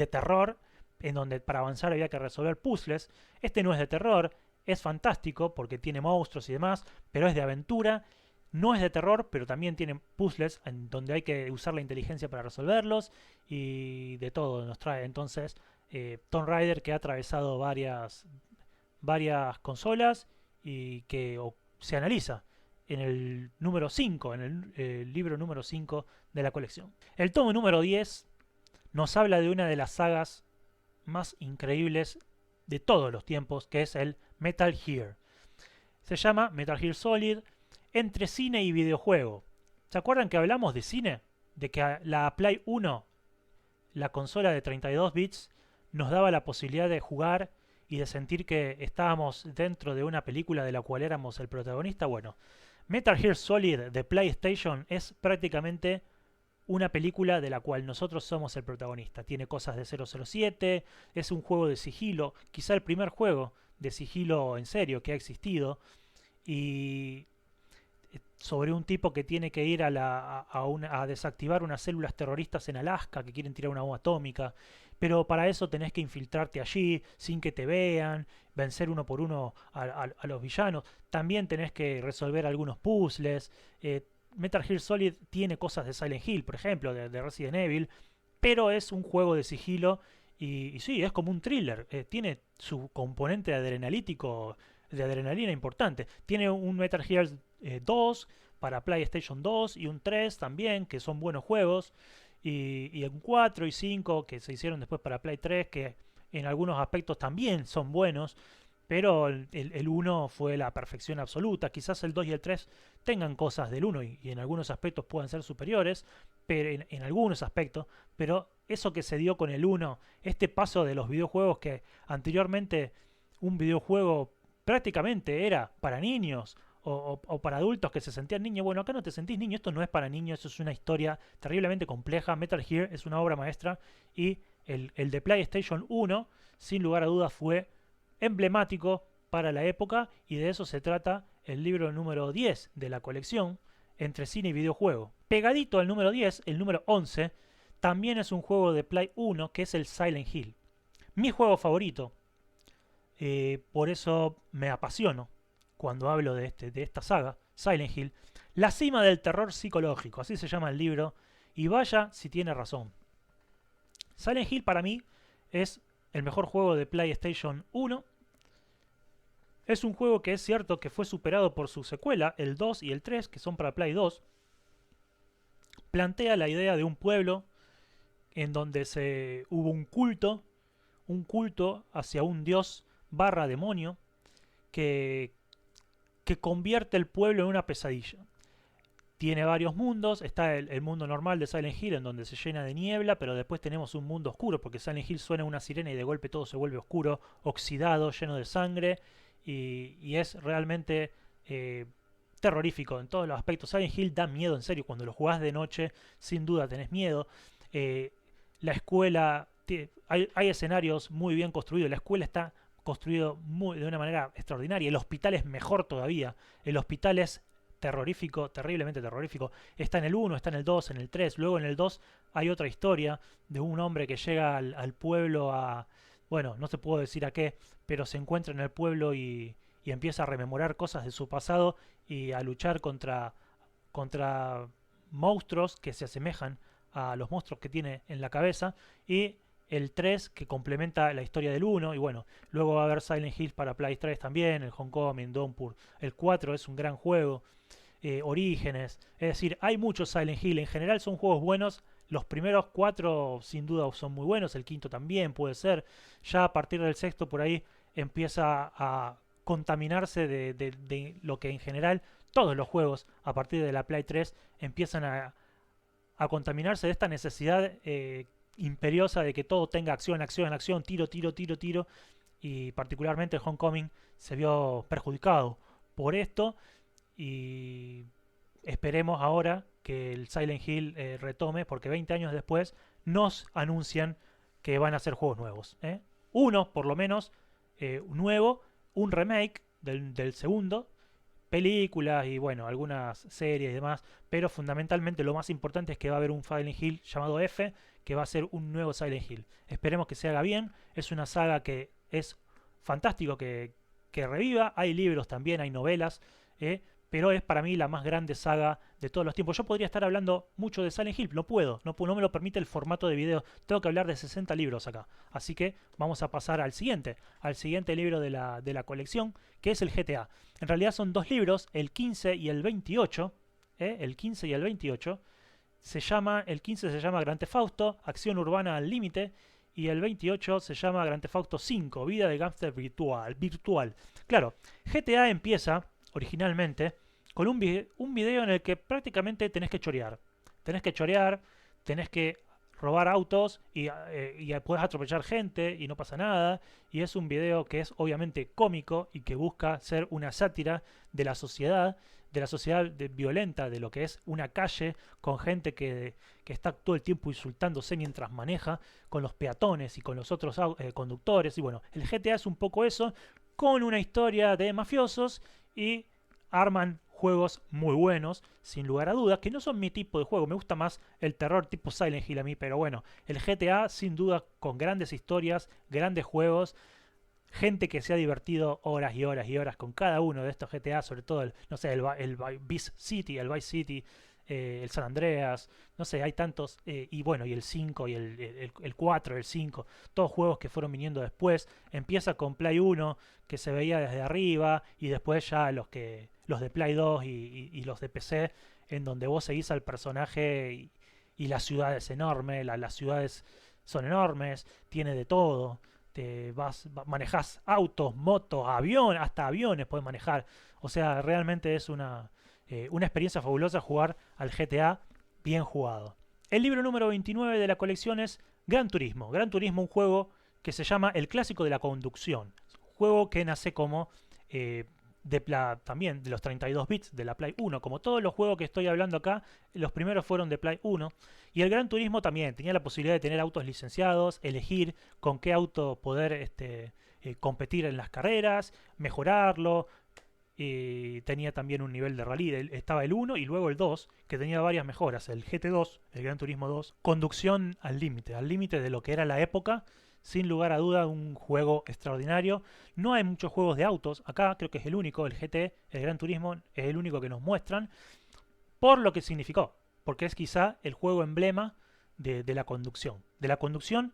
terror, en donde para avanzar había que resolver puzzles. Este no es de terror, es fantástico porque tiene monstruos y demás, pero es de aventura. No es de terror, pero también tiene puzzles en donde hay que usar la inteligencia para resolverlos y de todo nos trae. Entonces, Tomb Raider que ha atravesado varias consolas y que se analiza en el número 5, en el libro número 5 de la colección. El tomo número 10 nos habla de una de las sagas más increíbles de todos los tiempos, que es el Metal Gear. Se llama Metal Gear Solid. Entre cine y videojuego. ¿Se acuerdan que hablamos de cine? De que la Play 1, la consola de 32 bits, nos daba la posibilidad de jugar y de sentir que estábamos dentro de una película de la cual éramos el protagonista. Bueno, Metal Gear Solid de PlayStation es prácticamente una película de la cual nosotros somos el protagonista. Tiene cosas de 007, es un juego de sigilo, quizá el primer juego de sigilo en serio que ha existido. Y sobre un tipo que tiene que ir a desactivar unas células terroristas en Alaska que quieren tirar una bomba atómica, pero para eso tenés que infiltrarte allí sin que te vean, vencer uno por uno a los villanos, también tenés que resolver algunos puzzles. Metal Gear Solid tiene cosas de Silent Hill, por ejemplo, de Resident Evil, pero es un juego de sigilo y sí, es como un thriller, tiene su componente de adrenalina importante. Tiene un Metal Gear 2 para PlayStation 2 y un 3 también, que son buenos juegos. Y un 4 y 5 que se hicieron después para Play 3, que en algunos aspectos también son buenos. Pero el 1 fue la perfección absoluta. Quizás el 2 y el 3 tengan cosas del 1 y en algunos aspectos puedan ser superiores, pero en algunos aspectos. Pero eso que se dio con el 1, este paso de los videojuegos que anteriormente un videojuego prácticamente era para niños o para adultos que se sentían niños. Bueno, acá no te sentís niño, esto no es para niños, eso es una historia terriblemente compleja. Metal Gear es una obra maestra y el de PlayStation 1, sin lugar a dudas, fue emblemático para la época y de eso se trata el libro número 10 de la colección, entre cine y videojuego. Pegadito al número 10, el número 11, también es un juego de Play 1 que es el Silent Hill. Mi juego favorito. Por eso me apasiono cuando hablo de esta saga, Silent Hill. La cima del terror psicológico, así se llama el libro, y vaya si tiene razón. Silent Hill para mí es el mejor juego de PlayStation 1. Es un juego que es cierto que fue superado por su secuela, el 2 y el 3, que son para Play 2. Plantea la idea de un pueblo en donde hubo un culto hacia un dios barra demonio que convierte el pueblo en una pesadilla. Tiene varios mundos, está el mundo normal de Silent Hill en donde se llena de niebla, pero después tenemos un mundo oscuro porque Silent Hill suena una sirena y de golpe todo se vuelve oscuro, oxidado, lleno de sangre y es realmente terrorífico en todos los aspectos. Silent Hill da miedo, en serio, cuando lo jugás de noche sin duda tenés miedo. La escuela, hay escenarios muy bien construidos, la escuela está construido de una manera extraordinaria. El hospital es mejor todavía. El hospital es terrorífico, terriblemente terrorífico. Está en el 1, está en el 2, en el 3. Luego en el 2 hay otra historia de un hombre que llega al pueblo a... Bueno, no te puedo decir a qué, pero se encuentra en el pueblo y empieza a rememorar cosas de su pasado y a luchar contra monstruos que se asemejan a los monstruos que tiene en la cabeza. Y el 3 que complementa la historia del 1. Y bueno, luego va a haber Silent Hill para Play 3 también, el Homecoming, Downpour. El 4 es un gran juego. Orígenes. Es decir, hay muchos Silent Hill. En general son juegos buenos. Los primeros 4 sin duda son muy buenos. El quinto también puede ser. Ya a partir del sexto por ahí empieza a contaminarse de lo que en general todos los juegos a partir de la Play 3 empiezan a contaminarse de esta necesidad imperiosa de que todo tenga acción, acción, acción, tiro, tiro, tiro, tiro. Y particularmente el Homecoming se vio perjudicado por esto. Y esperemos ahora que el Silent Hill retome, porque 20 años después nos anuncian que van a hacer juegos nuevos. Uno, por lo menos, nuevo, un remake del segundo, películas y bueno, algunas series y demás, pero fundamentalmente lo más importante es que va a haber un Silent Hill llamado F, que va a ser un nuevo Silent Hill. Esperemos que se haga bien, es una saga que es fantástico que reviva, hay libros también, hay novelas, pero es para mí la más grande saga de todos los tiempos. Yo podría estar hablando mucho de Silent Hill, no puedo, no me lo permite el formato de video, tengo que hablar de 60 libros acá. Así que vamos a pasar al siguiente libro de la colección, que es el GTA. En realidad son dos libros, el 15 y el 28, el 15 y el 28. El 15 se llama Grand Theft Auto, Acción Urbana al Límite, y el 28 se llama Grand Theft Auto 5, Vida de Gángster virtual. Claro, GTA empieza originalmente con un video en el que prácticamente tenés que chorear. Tenés que robar autos y puedes atropellar gente y no pasa nada. Y es un video que es obviamente cómico y que busca ser una sátira de la sociedad violenta, de lo que es una calle con gente que está todo el tiempo insultándose mientras maneja, con los peatones y con los otros conductores. Y bueno, el GTA es un poco eso, con una historia de mafiosos y arman juegos muy buenos, sin lugar a dudas, que no son mi tipo de juego. Me gusta más el terror tipo Silent Hill a mí, pero bueno, el GTA sin duda con grandes historias, grandes juegos, gente que se ha divertido horas y horas y horas con cada uno de estos GTA, sobre todo el Vice City, el San Andreas, no sé, hay tantos, y bueno, y el 5 y el 4, el 5, todos juegos que fueron viniendo después. Empieza con Play 1, que se veía desde arriba, y después ya los de Play 2 y los de PC, en donde vos seguís al personaje y la ciudad es enorme, las ciudades son enormes, tiene de todo. Manejás autos, motos, hasta aviones puedes manejar. O sea, realmente es una experiencia fabulosa jugar al GTA bien jugado. El libro número 29 de la colección es Gran Turismo. Gran Turismo, un juego que se llama El Clásico de la Conducción. Juego que nace como también de los 32 bits de la Play 1. Como todos los juegos que estoy hablando acá, los primeros fueron de Play 1. Y el Gran Turismo también tenía la posibilidad de tener autos licenciados, elegir con qué auto poder competir en las carreras, mejorarlo. Tenía también un nivel de rally. Estaba el 1 y luego el 2, que tenía varias mejoras. El GT2, el Gran Turismo 2, conducción al límite de lo que era la época. Sin lugar a duda, un juego extraordinario. No hay muchos juegos de autos. Acá creo que es el único, el GT, el Gran Turismo, es el único que nos muestran. Por lo que significó. Porque es quizá el juego emblema de la conducción. De la conducción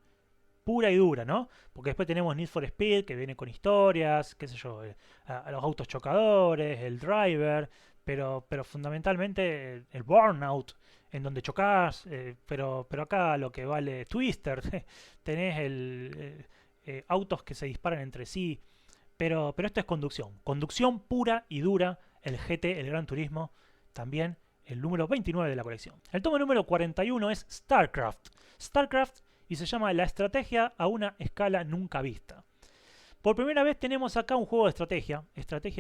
pura y dura, ¿no? Porque después tenemos Need for Speed, que viene con historias, qué sé yo, a los autos chocadores, el Driver, pero fundamentalmente el Burnout, en donde chocas, pero acá lo que vale Twister, tenés autos que se disparan entre sí, pero esto es conducción pura y dura, el GT, el Gran Turismo, también el número 29 de la colección. El tomo número 41 es StarCraft, y se llama La estrategia a una escala nunca vista. Por primera vez tenemos acá un juego de estrategia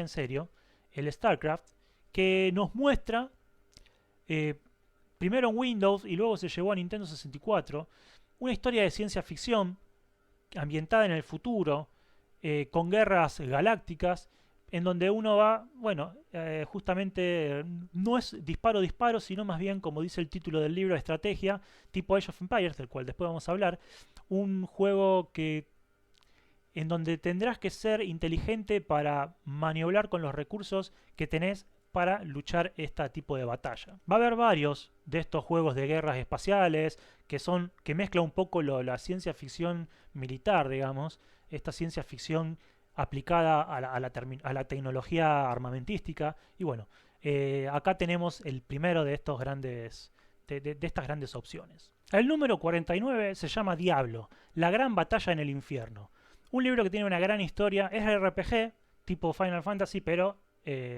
en serio, el StarCraft, que nos muestra, primero en Windows y luego se llevó a Nintendo 64, una historia de ciencia ficción ambientada en el futuro, con guerras galácticas, en donde uno va, bueno, justamente no es disparo, sino más bien, como dice el título del libro, estrategia, tipo Age of Empires, del cual después vamos a hablar, un juego que en donde tendrás que ser inteligente para maniobrar con los recursos que tenés para luchar este tipo de batalla. Va a haber varios de estos juegos de guerras espaciales que mezcla un poco la ciencia ficción militar, digamos, esta ciencia ficción aplicada a la tecnología armamentística. Y bueno, acá tenemos el primero de estos grandes de estas grandes opciones. El número 49 se llama Diablo, la gran batalla en el infierno. Un libro que tiene una gran historia, es RPG, tipo Final Fantasy, pero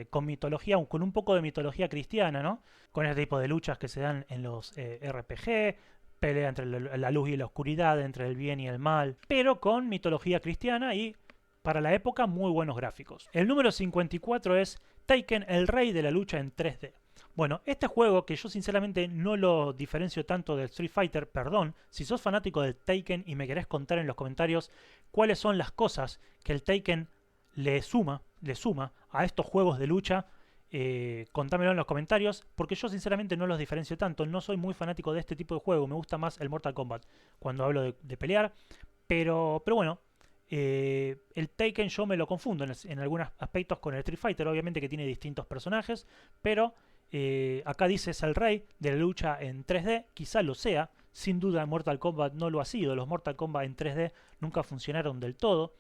con mitología, con un poco de mitología cristiana, ¿no? Con este tipo de luchas que se dan en los RPG, pelea entre la luz y la oscuridad, entre el bien y el mal, pero con mitología cristiana y, para la época, muy buenos gráficos. El número 54 es Taken, el rey de la lucha en 3D. Bueno, este juego, que yo sinceramente no lo diferencio tanto del Street Fighter, perdón, si sos fanático del Taken y me querés contar en los comentarios cuáles son las cosas que el Taken le suma a estos juegos de lucha, contámelo en los comentarios, porque yo sinceramente no los diferencio tanto, no soy muy fanático de este tipo de juego, me gusta más el Mortal Kombat cuando hablo de pelear, pero bueno, el Taken yo me lo confundo en algunos aspectos con el Street Fighter, obviamente que tiene distintos personajes, pero acá dice es el rey de la lucha en 3D, quizá lo sea, sin duda Mortal Kombat no lo ha sido, los Mortal Kombat en 3D nunca funcionaron del todo,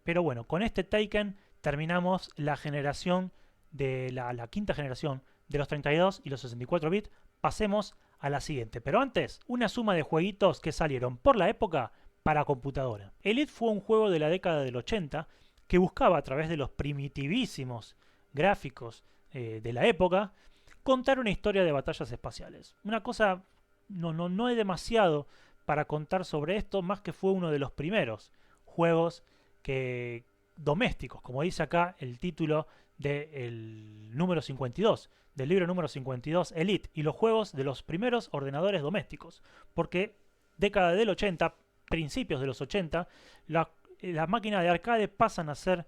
pero bueno, con este Taken terminamos la generación de la quinta generación de los 32 y los 64 bits, pasemos a la siguiente, pero antes, una suma de jueguitos que salieron por la época para computadora. Elite fue un juego de la década del 80 que buscaba a través de los primitivísimos gráficos de la época contar una historia de batallas espaciales. Una cosa, no hay demasiado para contar sobre esto, más que fue uno de los primeros juegos que domésticos, como dice acá el título del número 52, del libro número 52, Elite, y los juegos de los primeros ordenadores domésticos, porque década del 80, principios de los 80, las máquinas de arcade pasan a ser,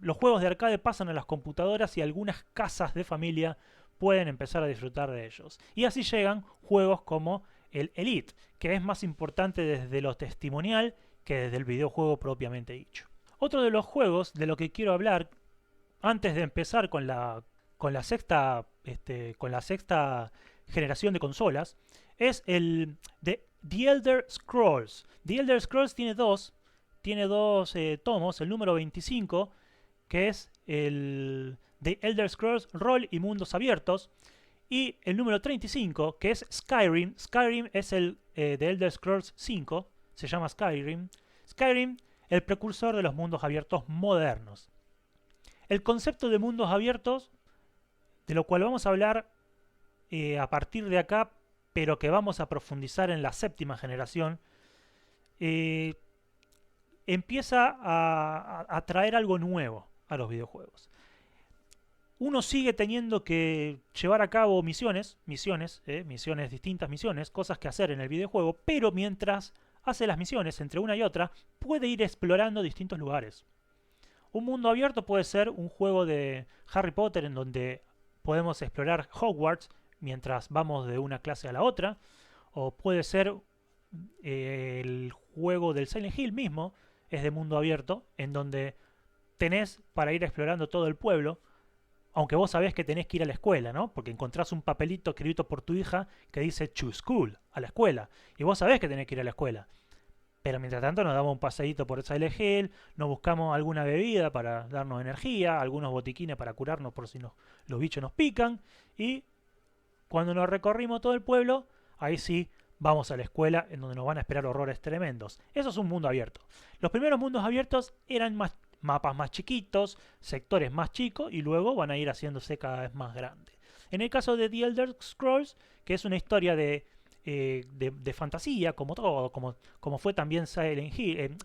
los juegos de arcade pasan a las computadoras y algunas casas de familia pueden empezar a disfrutar de ellos. Y así llegan juegos como el Elite, que es más importante desde lo testimonial que desde el videojuego propiamente dicho. Otro de los juegos de lo que quiero hablar, antes de empezar con la sexta generación de consolas, es el de The Elder Scrolls. The Elder Scrolls tiene dos tomos, el número 25, que es el The Elder Scrolls Rol y Mundos Abiertos, y el número 35, que es Skyrim. Skyrim es el The Elder Scrolls 5, se llama Skyrim. Skyrim, el precursor de los mundos abiertos modernos. El concepto de mundos abiertos, de lo cual vamos a hablar a partir de acá, pero que vamos a profundizar en la séptima generación, empieza a traer algo nuevo a los videojuegos. Uno sigue teniendo que llevar a cabo misiones, distintas misiones, cosas que hacer en el videojuego, pero mientras hace las misiones entre una y otra, puede ir explorando distintos lugares. Un mundo abierto puede ser un juego de Harry Potter en donde podemos explorar Hogwarts mientras vamos de una clase a la otra, o puede ser el juego del Silent Hill mismo, es de mundo abierto, en donde tenés para ir explorando todo el pueblo, aunque vos sabés que tenés que ir a la escuela, ¿no? Porque encontrás un papelito escrito por tu hija que dice to school, a la escuela, y vos sabés que tenés que ir a la escuela. Pero mientras tanto nos damos un paseíto por Silent Hill, nos buscamos alguna bebida para darnos energía, algunos botiquines para curarnos por si los bichos nos pican, y cuando nos recorrimos todo el pueblo, ahí sí vamos a la escuela en donde nos van a esperar horrores tremendos. Eso es un mundo abierto. Los primeros mundos abiertos eran mapas más chiquitos, sectores más chicos y luego van a ir haciéndose cada vez más grandes. En el caso de The Elder Scrolls, que es una historia de fantasía, como todo, como fue también Silent Hill,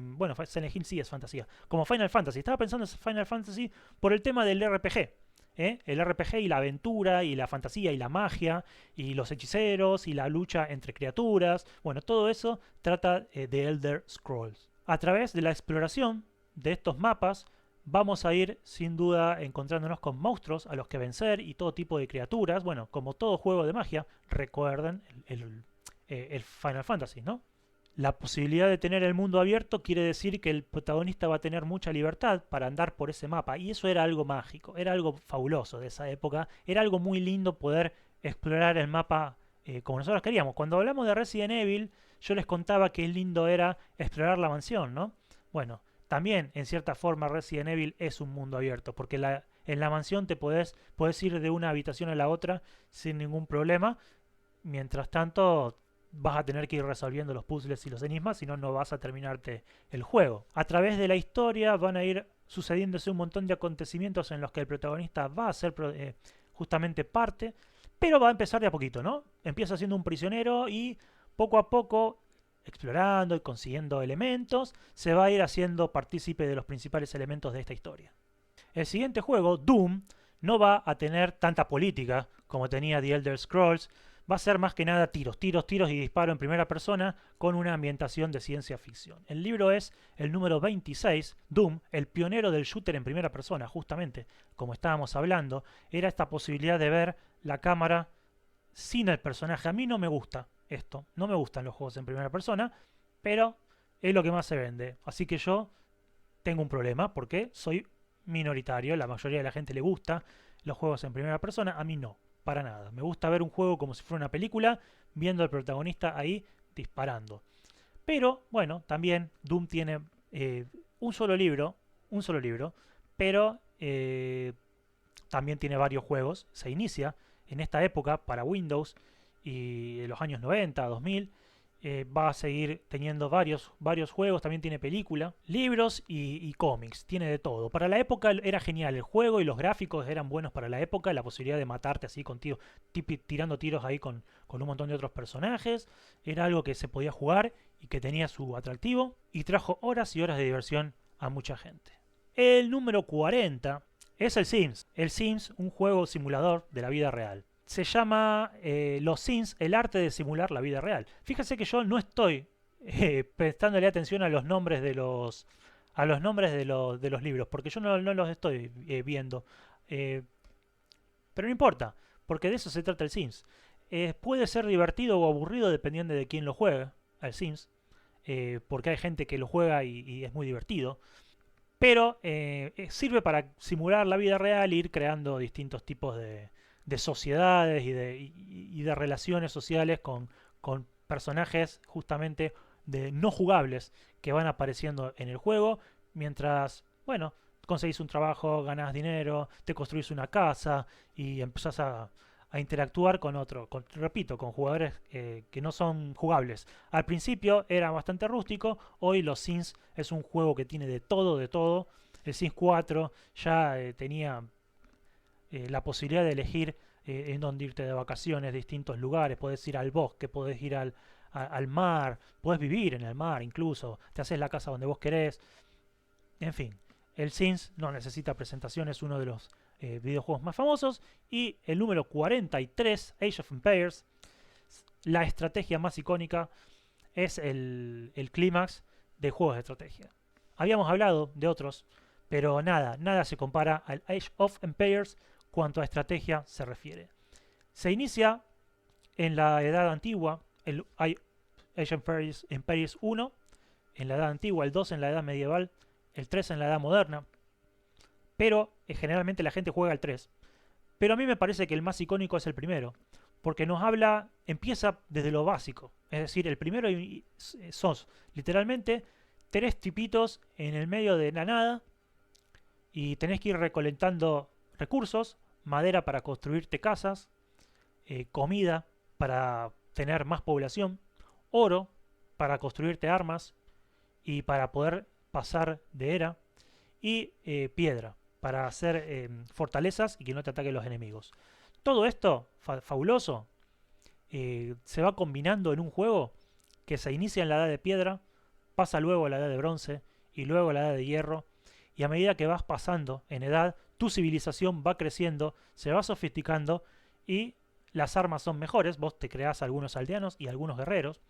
bueno, Silent Hill sí es fantasía, como Final Fantasy. Estaba pensando en Final Fantasy por el tema del RPG. El RPG y la aventura y la fantasía y la magia y los hechiceros y la lucha entre criaturas. Bueno, todo eso trata de Elder Scrolls. A través de la exploración de estos mapas vamos a ir sin duda encontrándonos con monstruos a los que vencer y todo tipo de criaturas. Bueno, como todo juego de magia, recuerden el Final Fantasy, ¿no? La posibilidad de tener el mundo abierto quiere decir que el protagonista va a tener mucha libertad para andar por ese mapa. Y eso era algo mágico, era algo fabuloso de esa época. Era algo muy lindo poder explorar el mapa como nosotros queríamos. Cuando hablamos de Resident Evil, yo les contaba que lindo era explorar la mansión, ¿no? Bueno, también en cierta forma Resident Evil es un mundo abierto, porque en la mansión podés ir de una habitación a la otra sin ningún problema. Mientras tanto, vas a tener que ir resolviendo los puzzles y los enigmas, si no, no vas a terminarte el juego. A través de la historia van a ir sucediéndose un montón de acontecimientos en los que el protagonista va a ser justamente parte, pero va a empezar de a poquito, ¿no? Empieza siendo un prisionero y poco a poco, explorando y consiguiendo elementos, se va a ir haciendo partícipe de los principales elementos de esta historia. El siguiente juego, Doom, no va a tener tanta política como tenía The Elder Scrolls. Va a ser más que nada tiros, tiros, tiros y disparo en primera persona con una ambientación de ciencia ficción. El libro es el número 26, Doom, el pionero del shooter en primera persona, justamente, como estábamos hablando, era esta posibilidad de ver la cámara sin el personaje. A mí no me gusta esto, no me gustan los juegos en primera persona, pero es lo que más se vende. Así que yo tengo un problema porque soy minoritario, la mayoría de la gente le gusta los juegos en primera persona, a mí no, para nada. Me gusta ver un juego como si fuera una película, viendo al protagonista ahí disparando. Pero bueno, también Doom tiene un solo libro, pero también tiene varios juegos. Se inicia en esta época para Windows y en los años 90, 2000. Va a seguir teniendo varios juegos, también tiene película, libros y cómics, tiene de todo. Para la época era genial el juego y los gráficos eran buenos para la época, la posibilidad de matarte así contigo, tirando tiros ahí con un montón de otros personajes, era algo que se podía jugar y que tenía su atractivo y trajo horas y horas de diversión a mucha gente. El número 40 es el Sims. El Sims, un juego simulador de la vida real. Se llama Los Sims, el arte de simular la vida real. Fíjense que yo no estoy prestándole atención a los nombres de los libros, porque yo no los estoy viendo. Eh, pero no importa, porque de eso se trata el Sims. Puede ser divertido o aburrido dependiendo de quién lo juegue, al Sims, porque hay gente que lo juega y es muy divertido. Pero sirve para simular la vida real e ir creando distintos tipos de sociedades y de relaciones sociales con personajes justamente no jugables que van apareciendo en el juego mientras, bueno, conseguís un trabajo, ganás dinero, te construís una casa y empezás a interactuar repito, con jugadores que no son jugables. Al principio era bastante rústico, hoy los Sims es un juego que tiene de todo, de todo. El Sims 4 ya tenía la posibilidad de elegir en dónde irte de vacaciones, distintos lugares, podés ir al bosque, podés ir al mar, podés vivir en el mar incluso, te haces la casa donde vos querés, en fin. El Sims no necesita presentación, es uno de los videojuegos más famosos. Y el número 43, Age of Empires, la estrategia más icónica, es el clímax de juegos de estrategia. Habíamos hablado de otros, pero nada se compara al Age of Empires cuanto a estrategia se refiere. Se inicia en la Edad Antigua, el Age of Empires 1 en la Edad Antigua, el 2 en la Edad Medieval, el 3 en la Edad Moderna, pero generalmente la gente juega al 3. Pero a mí me parece que el más icónico es el primero, porque empieza desde lo básico, es decir, el primero sos literalmente tres tipitos en el medio de la nada y tenés que ir recolectando recursos, madera para construirte casas, comida para tener más población, oro para construirte armas y para poder pasar de era, y piedra para hacer fortalezas y que no te ataquen los enemigos. Todo esto, fabuloso, se va combinando en un juego que se inicia en la edad de piedra, pasa luego a la edad de bronce y luego a la edad de hierro, y a medida que vas pasando en edad, tu civilización va creciendo, se va sofisticando y las armas son mejores, vos te creás algunos aldeanos y algunos guerreros,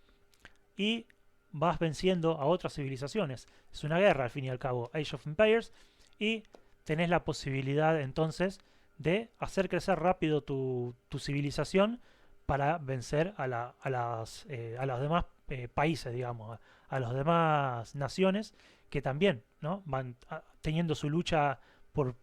y vas venciendo a otras civilizaciones. Es una guerra al fin y al cabo, Age of Empires, y tenés la posibilidad entonces de hacer crecer rápido tu civilización para vencer a los demás países, digamos, a las demás naciones que también, ¿no?, van teniendo su lucha por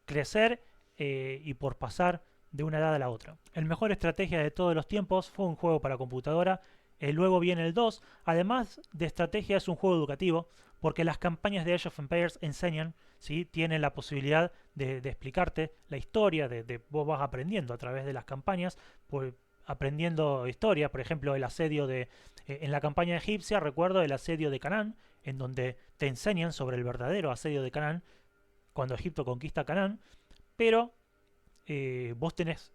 crecer y por pasar de una edad a la otra. El mejor estrategia de todos los tiempos fue un juego para computadora. Luego viene el 2. Además de estrategia, es un juego educativo porque las campañas de Age of Empires enseñan, ¿sí?, tienen la posibilidad de explicarte la historia, vos vas aprendiendo a través de las campañas, aprendiendo historia. Por ejemplo, el asedio en la campaña egipcia, recuerdo el asedio de Canaán, en donde te enseñan sobre el verdadero asedio de Canaán, cuando Egipto conquista Canaán, pero vos tenés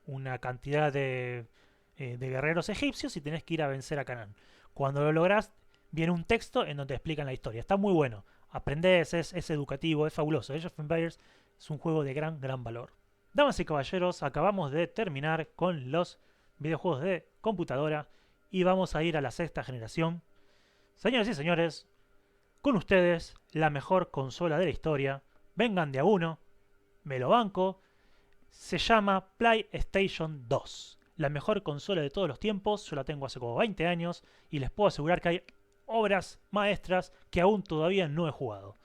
una cantidad de guerreros egipcios y tenés que ir a vencer a Canaán. Cuando lo lográs, viene un texto en donde te explican la historia. Está muy bueno. Aprendés, es educativo, es fabuloso. Age of Empires es un juego de gran valor. Damas y caballeros, acabamos de terminar con los videojuegos de computadora y vamos a ir a la sexta generación. Señoras y señores, con ustedes, la mejor consola de la historia. Vengan de a uno, me lo banco. Se llama PlayStation 2. La mejor consola de todos los tiempos. Yo la tengo hace como 20 años y les puedo asegurar que hay obras maestras que aún todavía no he jugado.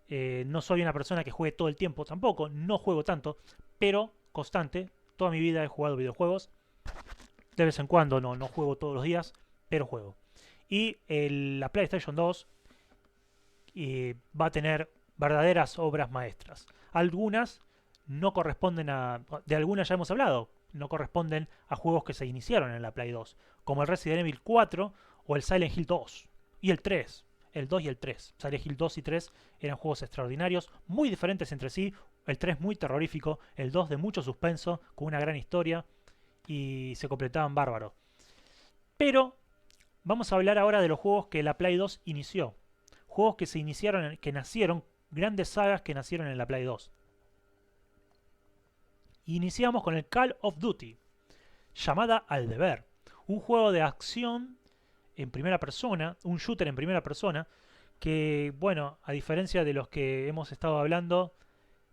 No soy una persona que juegue todo el tiempo tampoco, no juego tanto, pero constante. Toda mi vida he jugado videojuegos. De vez en cuando, no juego todos los días, pero juego. Y la PlayStation 2 va a tener verdaderas obras maestras. Algunas no corresponden de algunas ya hemos hablado, no corresponden a juegos que se iniciaron en la Play 2, como el Resident Evil 4 o el Silent Hill 2 y el 3. El 2 y el 3. Silent Hill 2 y 3 eran juegos extraordinarios, muy diferentes entre sí. El 3 muy terrorífico, el 2 de mucho suspenso, con una gran historia y se completaban bárbaro. Pero vamos a hablar ahora de los juegos que la Play 2 inició. Juegos que se iniciaron, que nacieron, grandes sagas que nacieron en la Play 2. Iniciamos con el Call of Duty, llamada al deber. Un juego de acción en primera persona, un shooter en primera persona, que, bueno, a diferencia de los que hemos estado hablando,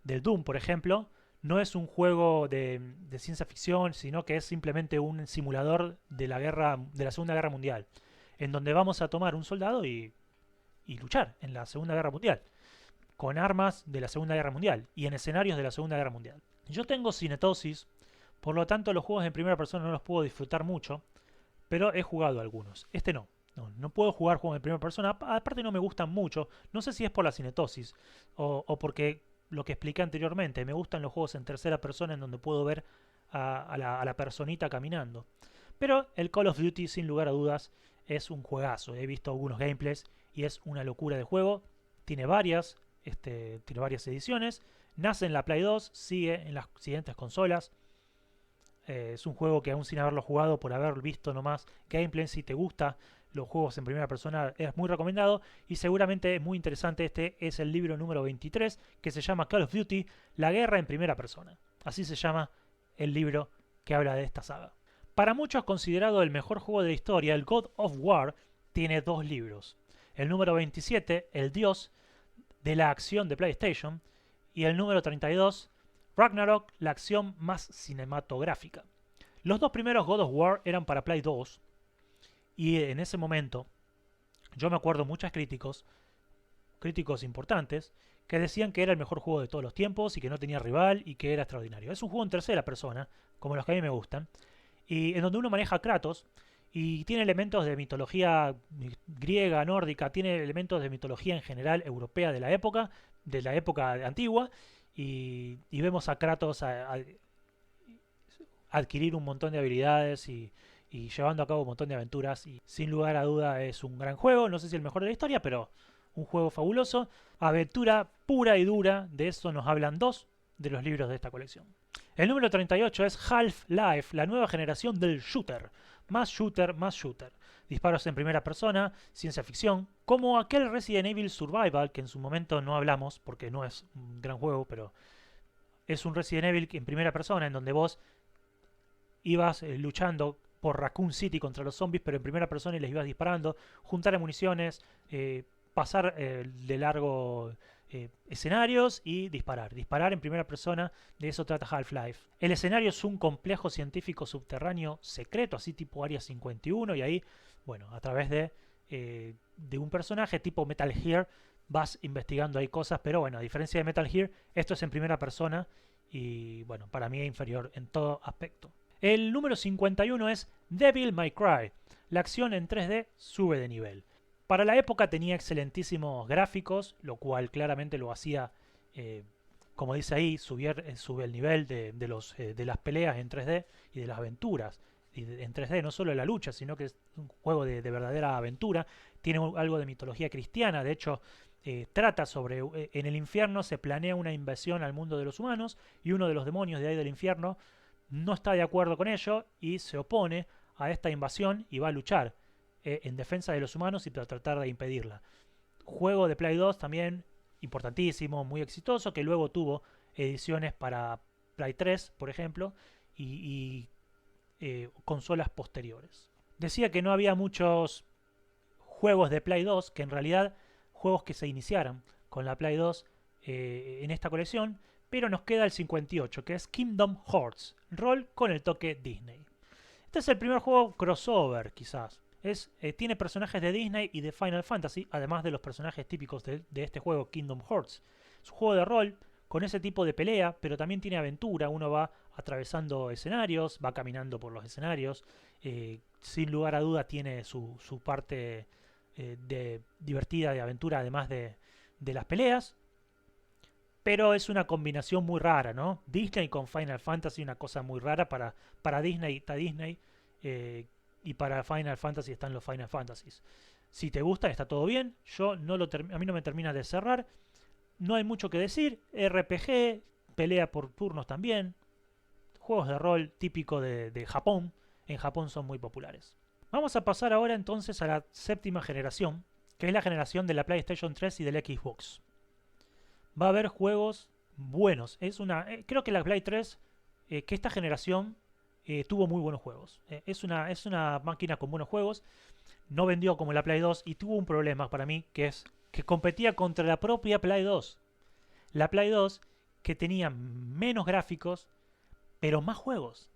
del Doom, por ejemplo, no es un juego de ciencia ficción, sino que es simplemente un simulador de la Segunda Guerra Mundial, en donde vamos a tomar un soldado y luchar en la Segunda Guerra Mundial, con armas de la Segunda Guerra Mundial y en escenarios de la Segunda Guerra Mundial. Yo tengo cinetosis, por lo tanto los juegos en primera persona no los puedo disfrutar mucho, pero he jugado algunos. Este no. No puedo jugar juegos en primera persona, aparte no me gustan mucho. No sé si es por la cinetosis o porque lo que expliqué anteriormente, me gustan los juegos en tercera persona en donde puedo ver a la personita caminando. Pero el Call of Duty, sin lugar a dudas, es un juegazo. He visto algunos gameplays y es una locura de juego. Tiene varias ediciones. Nace en la Play 2, sigue en las siguientes consolas. Es un juego que aún sin haberlo jugado, por haber visto nomás gameplay, si te gusta los juegos en primera persona, es muy recomendado y seguramente es muy interesante. Este es el libro número 23 que se llama Call of Duty, la guerra en primera persona. Así se llama el libro que habla de esta saga. Para muchos considerado el mejor juego de la historia, el God of War tiene dos libros. El número 27, El Dios de la acción de PlayStation, y el número 32, Ragnarok, la acción más cinematográfica. Los dos primeros God of War eran para Play 2 y en ese momento yo me acuerdo muchos críticos importantes, que decían que era el mejor juego de todos los tiempos y que no tenía rival y que era extraordinario. Es un juego en tercera persona, como los que a mí me gustan, y en donde uno maneja a Kratos y tiene elementos de mitología griega, nórdica, tiene elementos de mitología en general europea de la época antigua, y vemos a Kratos adquirir un montón de habilidades y llevando a cabo un montón de aventuras, y sin lugar a duda es un gran juego. No sé si el mejor de la historia, pero un juego fabuloso, aventura pura y dura. De eso nos hablan dos de los libros de esta colección. El número 38 es Half-Life, la nueva generación del shooter. Más shooter, más shooter. Disparos en primera persona, ciencia ficción, como aquel Resident Evil Survival, que en su momento no hablamos porque no es un gran juego, pero es un Resident Evil en primera persona en donde vos ibas luchando por Raccoon City contra los zombies, pero en primera persona y les ibas disparando, juntar municiones, pasar de largo escenarios y disparar. Disparar en primera persona, de eso trata Half-Life. El escenario es un complejo científico subterráneo secreto, así tipo Área 51, y ahí, bueno, a través de un personaje tipo Metal Gear vas investigando ahí cosas, pero bueno, a diferencia de Metal Gear, esto es en primera persona y bueno, para mí es inferior en todo aspecto. El número 51 es Devil May Cry. La acción en 3D sube de nivel. Para la época tenía excelentísimos gráficos, lo cual claramente lo hacía, como dice ahí, sube el nivel de las peleas en 3D y de las aventuras en 3D, no solo de la lucha, sino que es un juego de verdadera aventura. Tiene algo de mitología cristiana, de hecho, trata sobre, en el infierno se planea una invasión al mundo de los humanos y uno de los demonios de ahí del infierno no está de acuerdo con ello y se opone a esta invasión y va a luchar en defensa de los humanos y para tratar de impedirla. Juego de Play 2 también importantísimo, muy exitoso, que luego tuvo ediciones para Play 3, por ejemplo, y consolas posteriores. Decía que no había muchos juegos de Play 2, que en realidad juegos que se iniciaran con la Play 2 en esta colección, pero nos queda el 58, que es Kingdom Hearts, rol con el toque Disney. Este es el primer juego crossover, quizás. Tiene personajes de Disney y de Final Fantasy, además de los personajes típicos de este juego, Kingdom Hearts. Es un juego de rol con ese tipo de pelea, pero también tiene aventura. Uno va atravesando escenarios, va caminando por los escenarios. Sin lugar a duda tiene su parte divertida de aventura, además de las peleas. Pero es una combinación muy rara, ¿no? Disney con Final Fantasy, una cosa muy rara. Para Disney está Disney y para Final Fantasy están los Final Fantasies. Si te gusta, está todo bien. A mí no me termina de cerrar. No hay mucho que decir. RPG, pelea por turnos también. Juegos de rol típico de Japón. En Japón son muy populares. Vamos a pasar ahora entonces a la séptima generación, que es la generación de la PlayStation 3 y del Xbox. Va a haber juegos buenos. Creo que la Play 3, que esta generación tuvo muy buenos juegos. Es una máquina con buenos juegos. No vendió como la Play 2 y tuvo un problema para mí, que es que competía contra la propia Play 2. La Play 2 que tenía menos gráficos, pero más juegos.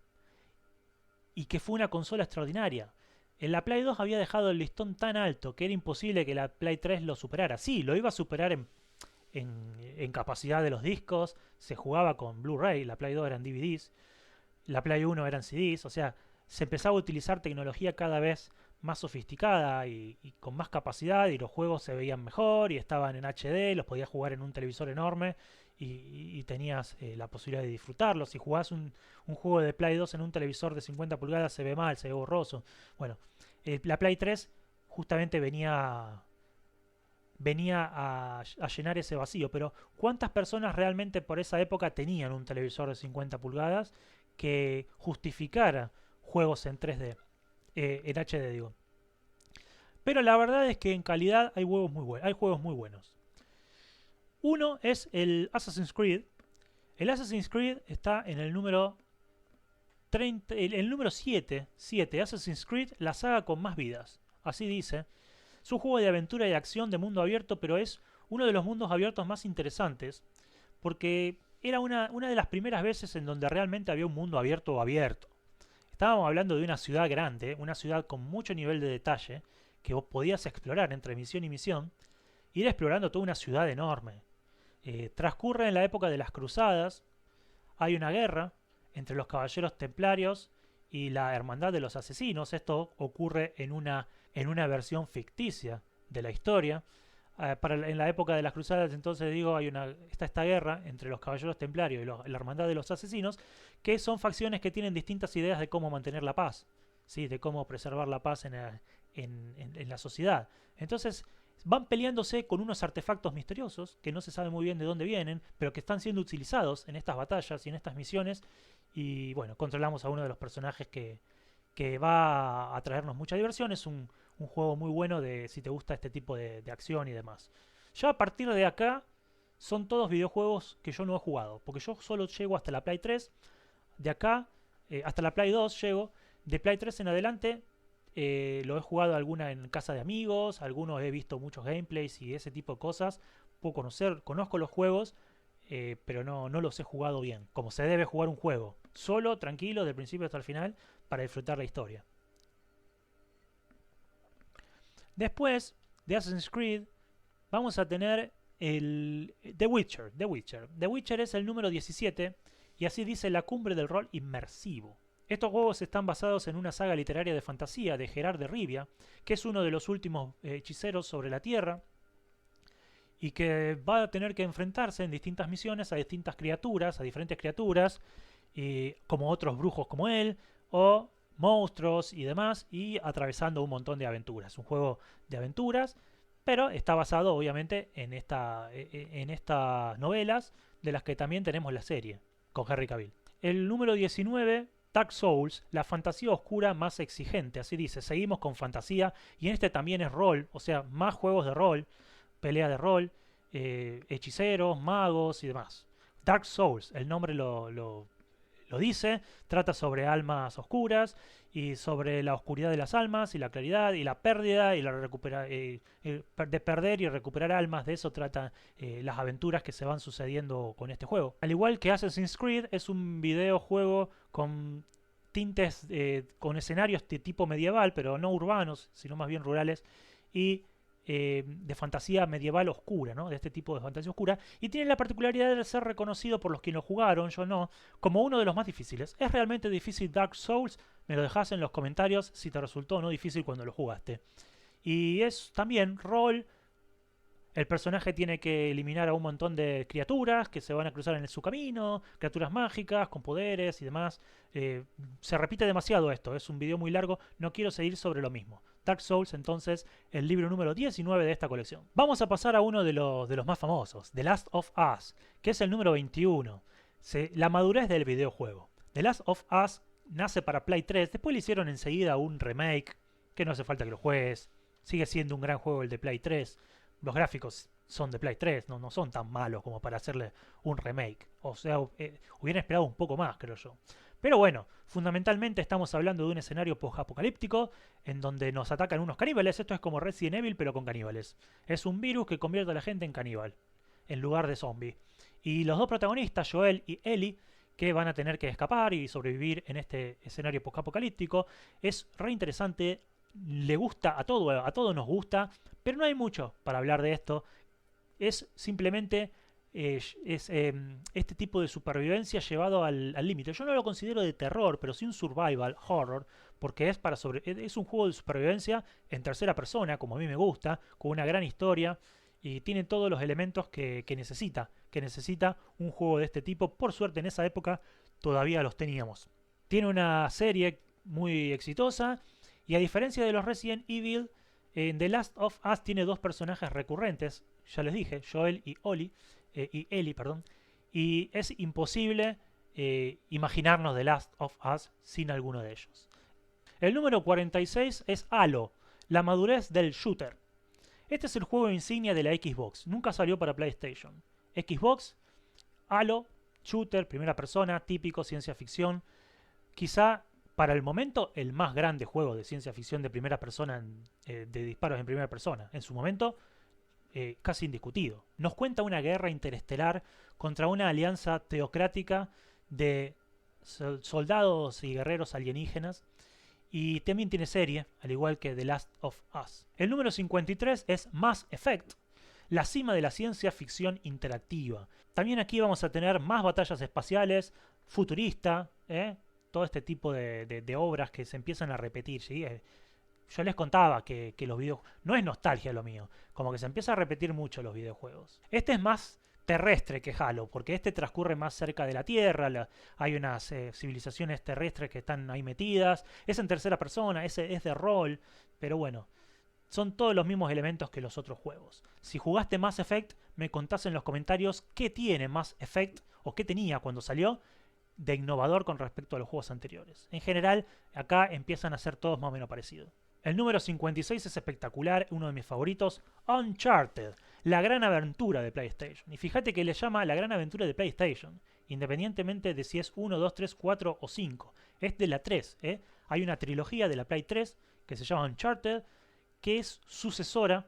Y que fue una consola extraordinaria. En la Play 2 había dejado el listón tan alto que era imposible que la Play 3 lo superara. Sí, lo iba a superar en capacidad de los discos, se jugaba con Blu-ray, la Play 2 eran DVDs, la Play 1 eran CDs, o sea, se empezaba a utilizar tecnología cada vez más sofisticada y con más capacidad y los juegos se veían mejor y estaban en HD, los podías jugar en un televisor enorme y tenías la posibilidad de disfrutarlos. Si jugás un juego de Play 2 en un televisor de 50 pulgadas se ve mal, se ve borroso. Bueno, la Play 3 justamente venía a llenar ese vacío. Pero ¿cuántas personas realmente por esa época tenían un televisor de 50 pulgadas que justificara juegos en 3D? En HD digo. Pero la verdad es que en calidad hay juegos muy buenos. Uno es el Assassin's Creed. El Assassin's Creed está en el número 30, el número 7, Assassin's Creed, la saga con más vidas. Así dice. Es un juego de aventura y acción de mundo abierto, pero es uno de los mundos abiertos más interesantes, porque era una de las primeras veces en donde realmente había un mundo abierto. Estábamos hablando de una ciudad grande, una ciudad con mucho nivel de detalle, que vos podías explorar entre misión y misión, ir explorando toda una ciudad enorme. Transcurre en la época de las cruzadas, hay una guerra entre los caballeros templarios y la hermandad de los asesinos. Esto ocurre en una versión ficticia de la historia. En la época de las cruzadas, entonces digo, está esta guerra entre los caballeros templarios y la hermandad de los asesinos, que son facciones que tienen distintas ideas de cómo mantener la paz, ¿sí? De cómo preservar la paz en la sociedad. Entonces van peleándose con unos artefactos misteriosos que no se sabe muy bien de dónde vienen, pero que están siendo utilizados en estas batallas y en estas misiones. Y bueno, controlamos a uno de los personajes que va a traernos mucha diversión. Es un juego muy bueno si te gusta este tipo de acción y demás. Ya a partir de acá son todos videojuegos que yo no he jugado, porque yo solo llego hasta la Play 3. De acá hasta la Play 2 llego. De Play 3 en adelante lo he jugado alguna en casa de amigos, algunos he visto muchos gameplays y ese tipo de cosas. Conozco los juegos, pero no los he jugado bien, como se debe jugar un juego, solo, tranquilo, del principio hasta el final, para disfrutar la historia. Después de Assassin's Creed, vamos a tener el The Witcher. The Witcher es el número 17 y así dice la cumbre del rol inmersivo. Estos juegos están basados en una saga literaria de fantasía de Gerard de Rivia, que es uno de los últimos hechiceros sobre la Tierra y que va a tener que enfrentarse en distintas misiones a distintas criaturas, a diferentes criaturas, como otros brujos como él, o monstruos y demás, y atravesando un montón de aventuras. Un juego de aventuras, pero está basado obviamente en estas novelas, de las que también tenemos la serie, con Henry Cavill. El número 19, Dark Souls, la fantasía oscura más exigente, así dice, seguimos con fantasía, y en este también es rol, o sea, más juegos de rol, pelea de rol, hechiceros, magos y demás. Dark Souls, el nombre lo dice, trata sobre almas oscuras y sobre la oscuridad de las almas y la claridad y la pérdida y la de perder y recuperar almas. De eso trata las aventuras que se van sucediendo con este juego. Al igual que Assassin's Creed, es un videojuego con tintes, con escenarios de tipo medieval, pero no urbanos, sino más bien rurales, y de fantasía medieval oscura, ¿no? De este tipo de fantasía oscura, y tiene la particularidad de ser reconocido por los que lo jugaron, yo no, como uno de los más difíciles. ¿Es realmente difícil Dark Souls? Me lo dejas en los comentarios si te resultó o no difícil cuando lo jugaste. Y es también rol. El personaje tiene que eliminar a un montón de criaturas que se van a cruzar en su camino, criaturas mágicas, con poderes y demás. Se repite demasiado esto, es un video muy largo, no quiero seguir sobre lo mismo. Dark Souls, entonces, el libro número 19 de esta colección. Vamos a pasar a uno de los más famosos, The Last of Us, que es el número 21. La madurez del videojuego. The Last of Us nace para Play 3, después le hicieron enseguida un remake, que no hace falta que lo juegues. Sigue siendo un gran juego el de Play 3. Los gráficos son de Play 3, no son tan malos como para hacerle un remake. O sea, hubiera esperado un poco más, creo yo. Pero bueno, fundamentalmente estamos hablando de un escenario post-apocalíptico en donde nos atacan unos caníbales. Esto es como Resident Evil, pero con caníbales. Es un virus que convierte a la gente en caníbal, en lugar de zombie. Y los dos protagonistas, Joel y Ellie, que van a tener que escapar y sobrevivir en este escenario post-apocalíptico, es re interesante. Le gusta a todos nos gusta, pero no hay mucho para hablar de esto. Es simplemente este tipo de supervivencia llevado al límite. Yo no lo considero de terror, pero sí un survival horror, porque es un juego de supervivencia en tercera persona, como a mí me gusta, con una gran historia y tiene todos los elementos que necesita un juego de este tipo. Por suerte en esa época todavía los teníamos. Tiene una serie muy exitosa y a diferencia de los Resident Evil, en The Last of Us tiene dos personajes recurrentes, ya les dije, Joel y Ellie, perdón, y es imposible imaginarnos The Last of Us sin alguno de ellos. El número 46 es Halo, la madurez del shooter. Este es el juego insignia de la Xbox, nunca salió para PlayStation. Xbox, Halo, shooter, primera persona, típico, ciencia ficción, quizá para el momento el más grande juego de ciencia ficción de primera persona, de disparos en primera persona. En su momento, casi indiscutido. Nos cuenta una guerra interestelar contra una alianza teocrática de soldados y guerreros alienígenas. Y también tiene serie, al igual que The Last of Us. El número 53 es Mass Effect, la cima de la ciencia ficción interactiva. También aquí vamos a tener más batallas espaciales, futurista, todo este tipo de obras que se empiezan a repetir, ¿sí? Yo les contaba que los videojuegos... No es nostalgia lo mío, como que se empieza a repetir mucho los videojuegos. Este es más terrestre que Halo, porque este transcurre más cerca de la Tierra, hay unas civilizaciones terrestres que están ahí metidas, es en tercera persona, es de rol, pero bueno, son todos los mismos elementos que los otros juegos. Si jugaste Mass Effect, me contás en los comentarios qué tiene Mass Effect, o qué tenía cuando salió, de innovador con respecto a los juegos anteriores. En general, acá empiezan a ser todos más o menos parecidos. El número 56 es espectacular, uno de mis favoritos, Uncharted, la gran aventura de PlayStation. Y fíjate que le llama la gran aventura de PlayStation, independientemente de si es 1, 2, 3, 4 o 5. Es de la 3, ¿eh? Hay una trilogía de la Play 3 que se llama Uncharted, que es sucesora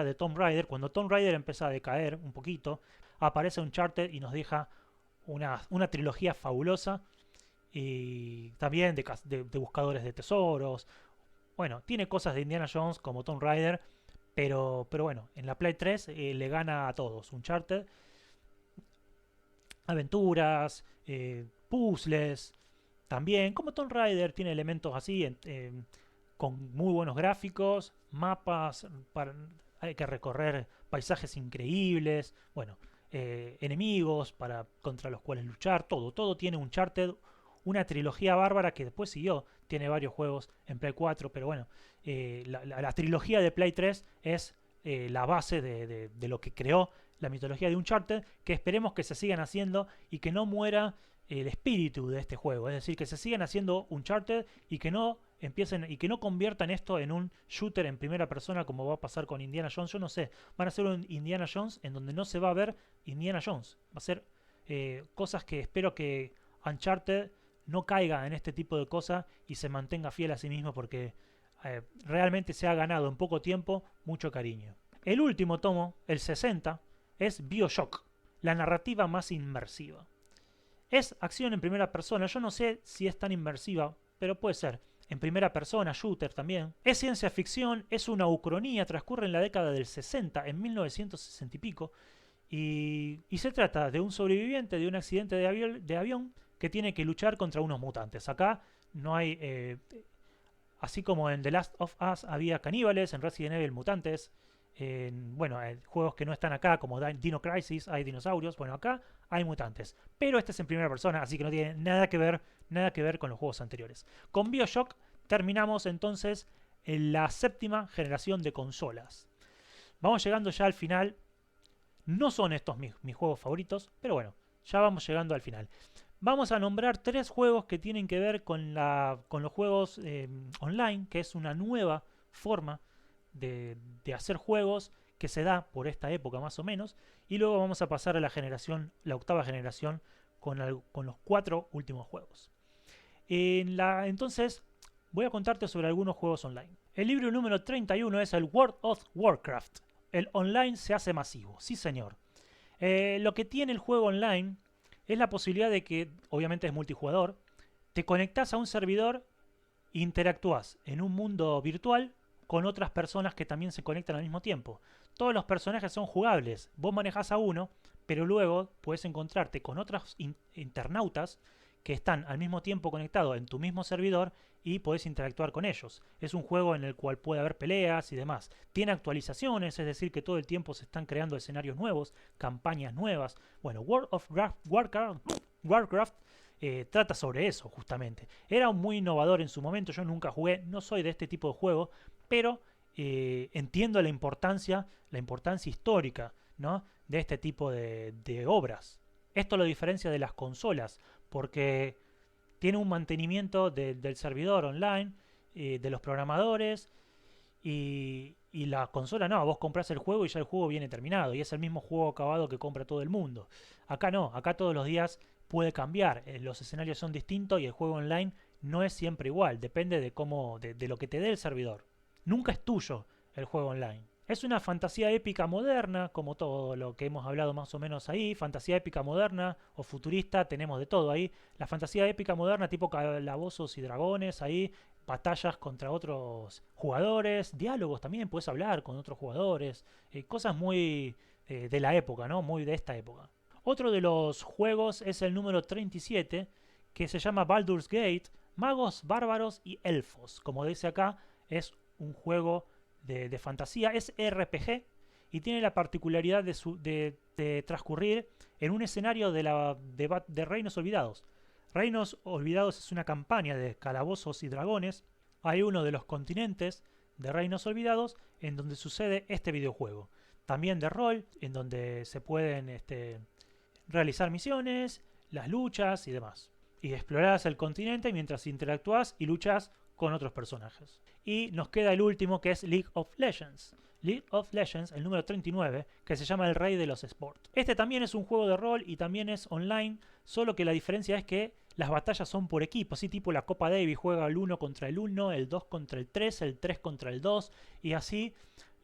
de Tomb Raider. Cuando Tomb Raider empieza a decaer un poquito, aparece Uncharted y nos deja una trilogía fabulosa. Y también de buscadores de tesoros. Bueno, tiene cosas de Indiana Jones como Tomb Raider, pero bueno, en la Play 3 le gana a todos. Uncharted, aventuras, puzzles, también, como Tomb Raider, tiene elementos así, con muy buenos gráficos, mapas, hay que recorrer paisajes increíbles, bueno, enemigos contra los cuales luchar, todo tiene Uncharted, una trilogía bárbara que después siguió, tiene varios juegos en Play 4, pero bueno, la trilogía de Play 3 es la base de lo que creó la mitología de Uncharted, que esperemos que se sigan haciendo y que no muera el espíritu de este juego, es decir, que se sigan haciendo Uncharted y que no empiecen y que no conviertan esto en un shooter en primera persona como va a pasar con Indiana Jones. Yo no sé, van a ser un Indiana Jones en donde no se va a ver Indiana Jones, va a ser cosas que espero que Uncharted no caiga en este tipo de cosas y se mantenga fiel a sí mismo, porque realmente se ha ganado en poco tiempo mucho cariño. El último tomo, el 60, es BioShock, la narrativa más inmersiva. Es acción en primera persona, yo no sé si es tan inmersiva, pero puede ser. En primera persona, shooter también. Es ciencia ficción, es una ucronía, transcurre en la década del 60, en 1960 y pico, y se trata de un sobreviviente de un accidente de avión que tiene que luchar contra unos mutantes. Acá no hay... así como en The Last of Us había caníbales, en Resident Evil mutantes, bueno, juegos que no están acá, como Dino Crisis, hay dinosaurios. Bueno, acá hay mutantes. Pero este es en primera persona, así que no tiene nada que ver con los juegos anteriores. Con BioShock terminamos entonces en la séptima generación de consolas. Vamos llegando ya al final. No son estos mis juegos favoritos, pero bueno, ya vamos llegando al final. Vamos a nombrar 3 juegos que tienen que ver con los juegos online, que es una nueva forma de hacer juegos que se da por esta época más o menos. Y luego vamos a pasar a la octava generación con los 4 últimos juegos. Entonces, voy a contarte sobre algunos juegos online. El libro número 31 es el World of Warcraft. El online se hace masivo, sí señor. Lo que tiene el juego online es la posibilidad de que, obviamente es multijugador, te conectás a un servidor e interactúas en un mundo virtual con otras personas que también se conectan al mismo tiempo. Todos los personajes son jugables, vos manejás a uno, pero luego puedes encontrarte con otros internautas que están al mismo tiempo conectados en tu mismo servidor y podés interactuar con ellos. Es un juego en el cual puede haber peleas y demás. Tiene actualizaciones, es decir, que todo el tiempo se están creando escenarios nuevos, campañas nuevas. Bueno, World of Warcraft trata sobre eso, justamente. Era muy innovador en su momento, yo nunca jugué, no soy de este tipo de juego, pero entiendo la importancia histórica, ¿no?, de este tipo de obras. Esto lo diferencia de las consolas, porque tiene un mantenimiento del servidor online, de los programadores, y la consola no, vos compras el juego y ya el juego viene terminado, y es el mismo juego acabado que compra todo el mundo. Acá no, acá todos los días puede cambiar, los escenarios son distintos y el juego online no es siempre igual, depende de lo que te dé el servidor. Nunca es tuyo el juego online. Es una fantasía épica moderna, como todo lo que hemos hablado más o menos ahí. Fantasía épica moderna o futurista, tenemos de todo ahí. La fantasía épica moderna, tipo calabozos y dragones, ahí. Batallas contra otros jugadores. Diálogos también, puedes hablar con otros jugadores. Cosas muy de la época, ¿no? Muy de esta época. Otro de los juegos es el número 37, que se llama Baldur's Gate, Magos, Bárbaros y Elfos. Como dice acá, es un juego de fantasía, es RPG y tiene la particularidad de transcurrir en un escenario de Reinos Olvidados. Reinos Olvidados es una campaña de calabozos y dragones. Hay uno de los continentes de Reinos Olvidados en donde sucede este videojuego. También de rol, en donde se pueden realizar misiones, las luchas y demás. Y explorás el continente mientras interactúas y luchas con otros personajes. Y nos queda el último, que es League of Legends. League of Legends, el número 39, que se llama el rey de los sports. Este también es un juego de rol y también es online, solo que la diferencia es que las batallas son por equipo, así tipo la Copa Davis juega el 1 contra el 1, el 2 contra el 3 contra el 2 y así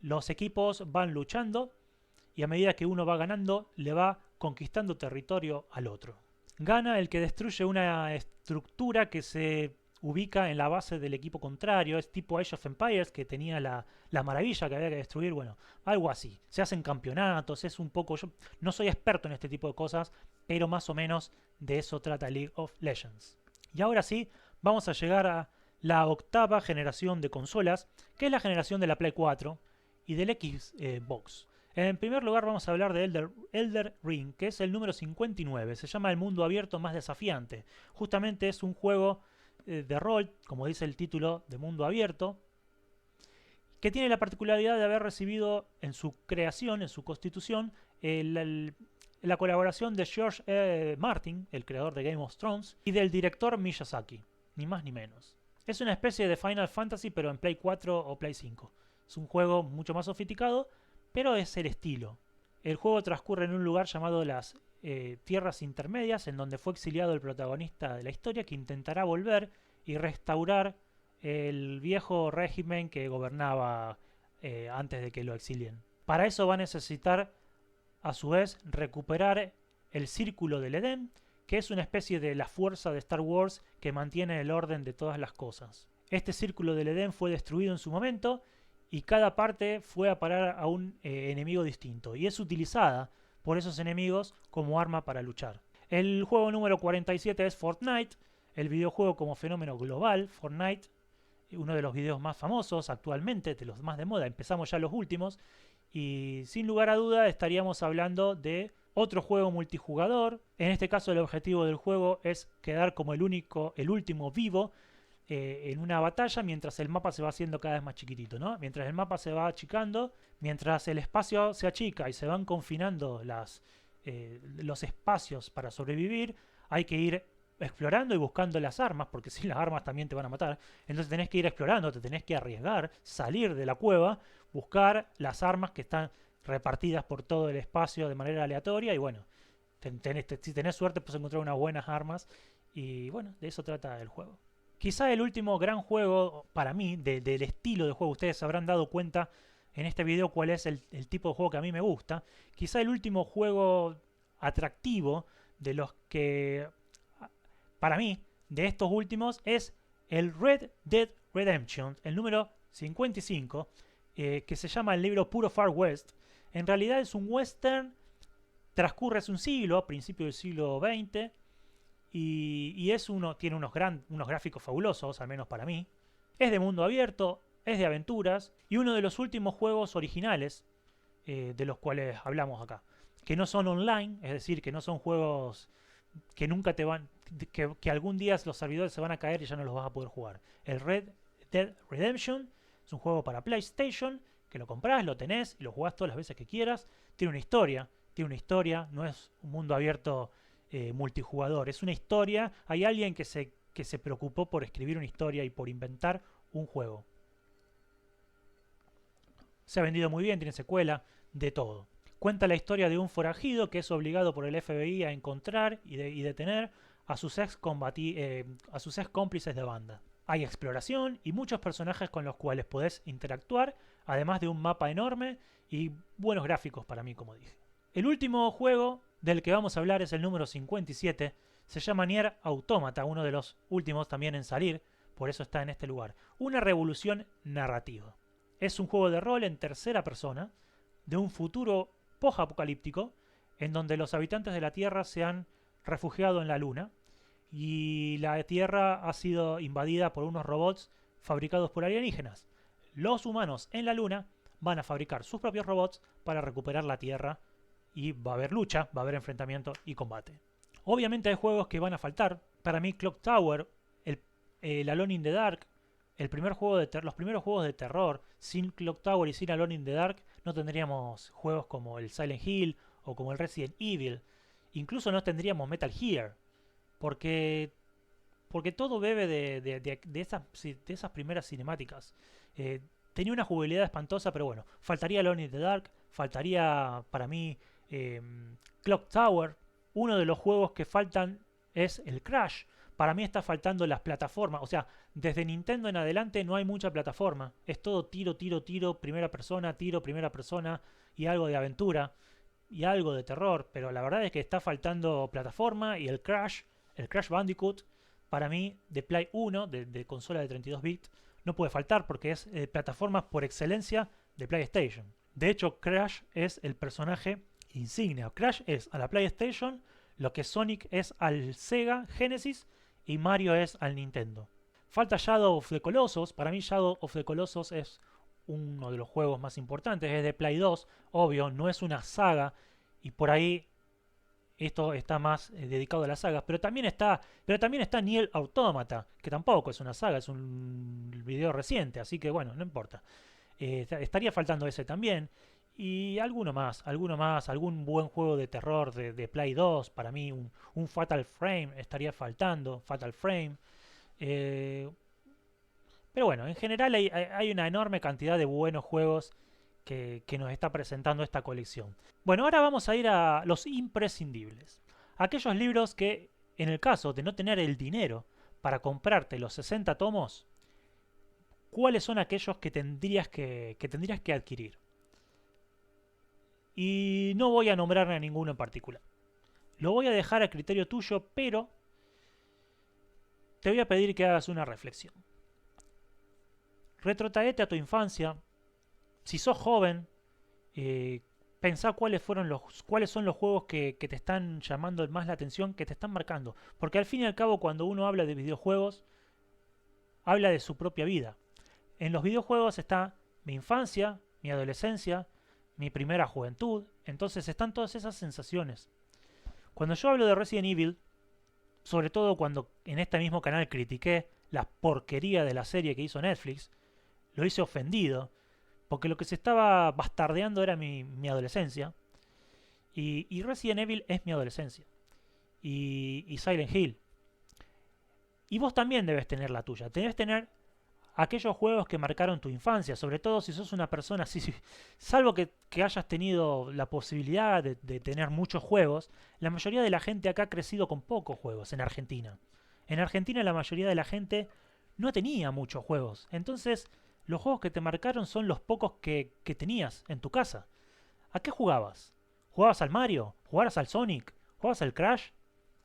los equipos van luchando y a medida que uno va ganando le va conquistando territorio al otro. Gana el que destruye una estructura que se ubica en la base del equipo contrario, es tipo Age of Empires que tenía la maravilla que había que destruir, bueno, algo así. Se hacen campeonatos, es un poco, yo no soy experto en este tipo de cosas, pero más o menos de eso trata League of Legends. Y ahora sí, vamos a llegar a la octava generación de consolas, que es la generación de la Play 4 y del Xbox. En primer lugar vamos a hablar de Elder Ring, que es el número 59. Se llama el mundo abierto más desafiante. Justamente es un juego de rol, como dice el título, de mundo abierto, que tiene la particularidad de haber recibido en su creación, en su constitución, la colaboración de George Martin, el creador de Game of Thrones, y del director Miyazaki, ni más ni menos. Es una especie de Final Fantasy, pero en Play 4 o Play 5. Es un juego mucho más sofisticado, pero es el estilo. El juego transcurre en un lugar llamado las Tierras Intermedias, en donde fue exiliado el protagonista de la historia, que intentará volver y restaurar el viejo régimen que gobernaba antes de que lo exilien. Para eso va a necesitar, a su vez, recuperar el Círculo del Edén, que es una especie de la fuerza de Star Wars que mantiene el orden de todas las cosas. Este Círculo del Edén fue destruido en su momento y cada parte fue a parar a un enemigo distinto y es utilizada por esos enemigos como arma para luchar. El juego número 47 es Fortnite, el videojuego como fenómeno global. Fortnite, uno de los videos más famosos actualmente, de los más de moda, empezamos ya los últimos, y sin lugar a duda estaríamos hablando de otro juego multijugador. En este caso el objetivo del juego es quedar como el último vivo en una batalla mientras el mapa se va haciendo cada vez más chiquitito, ¿no? Mientras el mapa se va achicando, mientras el espacio se achica y se van confinando los espacios para sobrevivir, hay que ir explorando y buscando las armas, porque si las armas también te van a matar, entonces tenés que ir explorando, te tenés que arriesgar, salir de la cueva, buscar las armas que están repartidas por todo el espacio de manera aleatoria y bueno, si tenés suerte puedes encontrar unas buenas armas y bueno, de eso trata el juego. Quizá el último gran juego para mí, del estilo de juego, ustedes se habrán dado cuenta en este video cuál es el tipo de juego que a mí me gusta. Quizá el último juego atractivo de los que, para mí, de estos últimos, es el Red Dead Redemption, el número 55, que se llama el libro Puro Far West. En realidad es un western, transcurre hace un siglo, a principios del siglo XX, y tiene unos gráficos fabulosos, al menos para mí. Es de mundo abierto, es de aventuras, y uno de los últimos juegos originales de los cuales hablamos acá. Que no son online, es decir, que no son juegos que nunca te van... Que algún día los servidores se van a caer y ya no los vas a poder jugar. El Red Dead Redemption es un juego para PlayStation, que lo compras, lo tenés y lo jugás todas las veces que quieras. Tiene una historia, no es un mundo abierto multijugador, es una historia. Hay alguien que se preocupó por escribir una historia y por inventar un juego. Se ha vendido muy bien, tiene secuela, de todo. Cuenta la historia de un forajido que es obligado por el FBI a encontrar y detener a sus ex cómplices de banda. Hay exploración y muchos personajes con los cuales podés interactuar, además de un mapa enorme y buenos gráficos para mí, como dije. El último juego del que vamos a hablar es el número 57. Se llama Nier Automata, uno de los últimos también en salir, por eso está en este lugar. Una revolución narrativa. Es un juego de rol en tercera persona, de un futuro post-apocalíptico, en donde los habitantes de la Tierra se han refugiado en la Luna, y la Tierra ha sido invadida por unos robots fabricados por alienígenas. Los humanos en la Luna van a fabricar sus propios robots para recuperar la Tierra y va a haber lucha, va a haber enfrentamiento y combate. Obviamente hay juegos que van a faltar. Para mí Clock Tower, el Alone in the Dark, los primeros juegos de terror, sin Clock Tower y sin Alone in the Dark no tendríamos juegos como el Silent Hill o como el Resident Evil. Incluso no tendríamos Metal Gear. Porque todo bebe de esas primeras cinemáticas. Tenía una jugabilidad espantosa, pero bueno, faltaría Alone in the Dark, faltaría para mí Clock Tower. Uno de los juegos que faltan es el Crash, Para mí está faltando las plataformas. O sea, desde Nintendo en adelante no hay mucha plataforma. Es todo tiro, tiro, tiro, primera persona y algo de aventura y algo de terror. Pero la verdad es que está faltando plataforma y el Crash Bandicoot, para mí, de Play 1, de consola de 32 bits, no puede faltar porque es plataforma por excelencia de PlayStation. De hecho, Crash es el personaje insignia. Crash es a la PlayStation lo que Sonic es al Sega Genesis y Mario es al Nintendo. Falta Shadow of the Colossus. Para mí Shadow of the Colossus es uno de los juegos más importantes. Es de Play 2, obvio, no es una saga. Y por ahí esto está más dedicado a las sagas. Pero también está Nier Automata, que tampoco es una saga, es un video reciente. Así que bueno, no importa. Estaría faltando ese también. Y alguno más, algún buen juego de terror de Play 2. Para mí, un Fatal Frame estaría faltando. Fatal Frame. Eh, pero bueno, en general hay una enorme cantidad de buenos juegos que nos está presentando esta colección. Bueno, ahora vamos a ir a los imprescindibles. Aquellos libros que, en el caso de no tener el dinero para comprarte los 60 tomos, ¿cuáles son aquellos que tendrías que adquirir? Y no voy a nombrar a ninguno en particular. Lo voy a dejar a criterio tuyo, pero te voy a pedir que hagas una reflexión. Retrotraete a tu infancia. Si sos joven, pensá cuáles son los juegos que te están llamando más la atención, que te están marcando. Porque al fin y al cabo, cuando uno habla de videojuegos, habla de su propia vida. En los videojuegos está mi infancia, mi adolescencia, mi primera juventud. Entonces están todas esas sensaciones. Cuando yo hablo de Resident Evil, sobre todo cuando en este mismo canal critiqué la porquería de la serie que hizo Netflix, lo hice ofendido, porque lo que se estaba bastardeando era mi adolescencia. Y Resident Evil es mi adolescencia. Y Silent Hill. Y vos también debes tener la tuya. Debes tener aquellos juegos que marcaron tu infancia, sobre todo si sos una persona así, salvo que hayas tenido la posibilidad de tener muchos juegos, la mayoría de la gente acá ha crecido con pocos juegos en Argentina. En Argentina la mayoría de la gente no tenía muchos juegos, entonces los juegos que te marcaron son los pocos que tenías en tu casa. ¿A qué jugabas? ¿Jugabas al Mario? ¿Jugabas al Sonic? ¿Jugabas al Crash?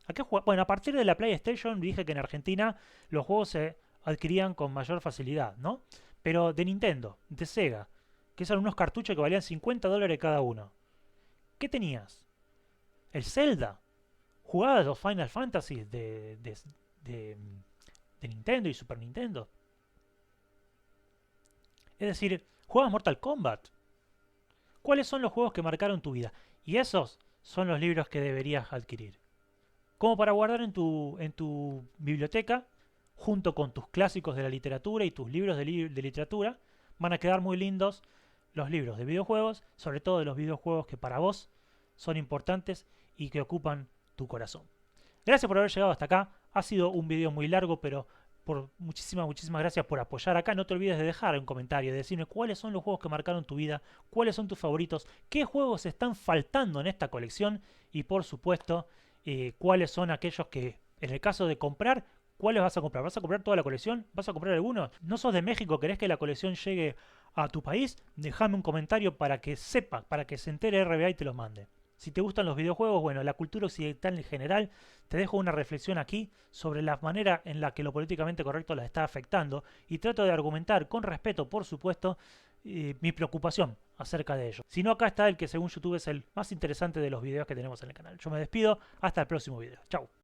¿A qué jugabas? Bueno, a partir de la PlayStation dije que en Argentina los juegos se adquirían con mayor facilidad, ¿no? Pero de Nintendo, de Sega, que eran unos cartuchos que valían $50 cada uno. ¿Qué tenías? El Zelda. ¿Jugabas los Final Fantasy de Nintendo y Super Nintendo? Es decir, ¿jugabas Mortal Kombat? ¿Cuáles son los juegos que marcaron tu vida? Y esos son los libros que deberías adquirir. Como para guardar en tu biblioteca, junto con tus clásicos de la literatura y tus libros de literatura, van a quedar muy lindos los libros de videojuegos, sobre todo de los videojuegos que para vos son importantes y que ocupan tu corazón. Gracias por haber llegado hasta acá. Ha sido un video muy largo, pero muchísimas gracias por apoyar acá. No te olvides de dejar un comentario, de decirme cuáles son los juegos que marcaron tu vida, cuáles son tus favoritos, qué juegos están faltando en esta colección y por supuesto cuáles son aquellos que, en el caso de comprar, ¿cuáles vas a comprar? ¿Vas a comprar toda la colección? ¿Vas a comprar alguno? ¿No sos de México? ¿Querés que la colección llegue a tu país? Déjame un comentario para que sepa, para que se entere RBA y te los mande. Si te gustan los videojuegos, bueno, la cultura occidental en general, te dejo una reflexión aquí sobre la manera en la que lo políticamente correcto la está afectando y trato de argumentar con respeto, por supuesto, mi preocupación acerca de ello. Si no, acá está el que según YouTube es el más interesante de los videos que tenemos en el canal. Yo me despido, hasta el próximo video. Chau.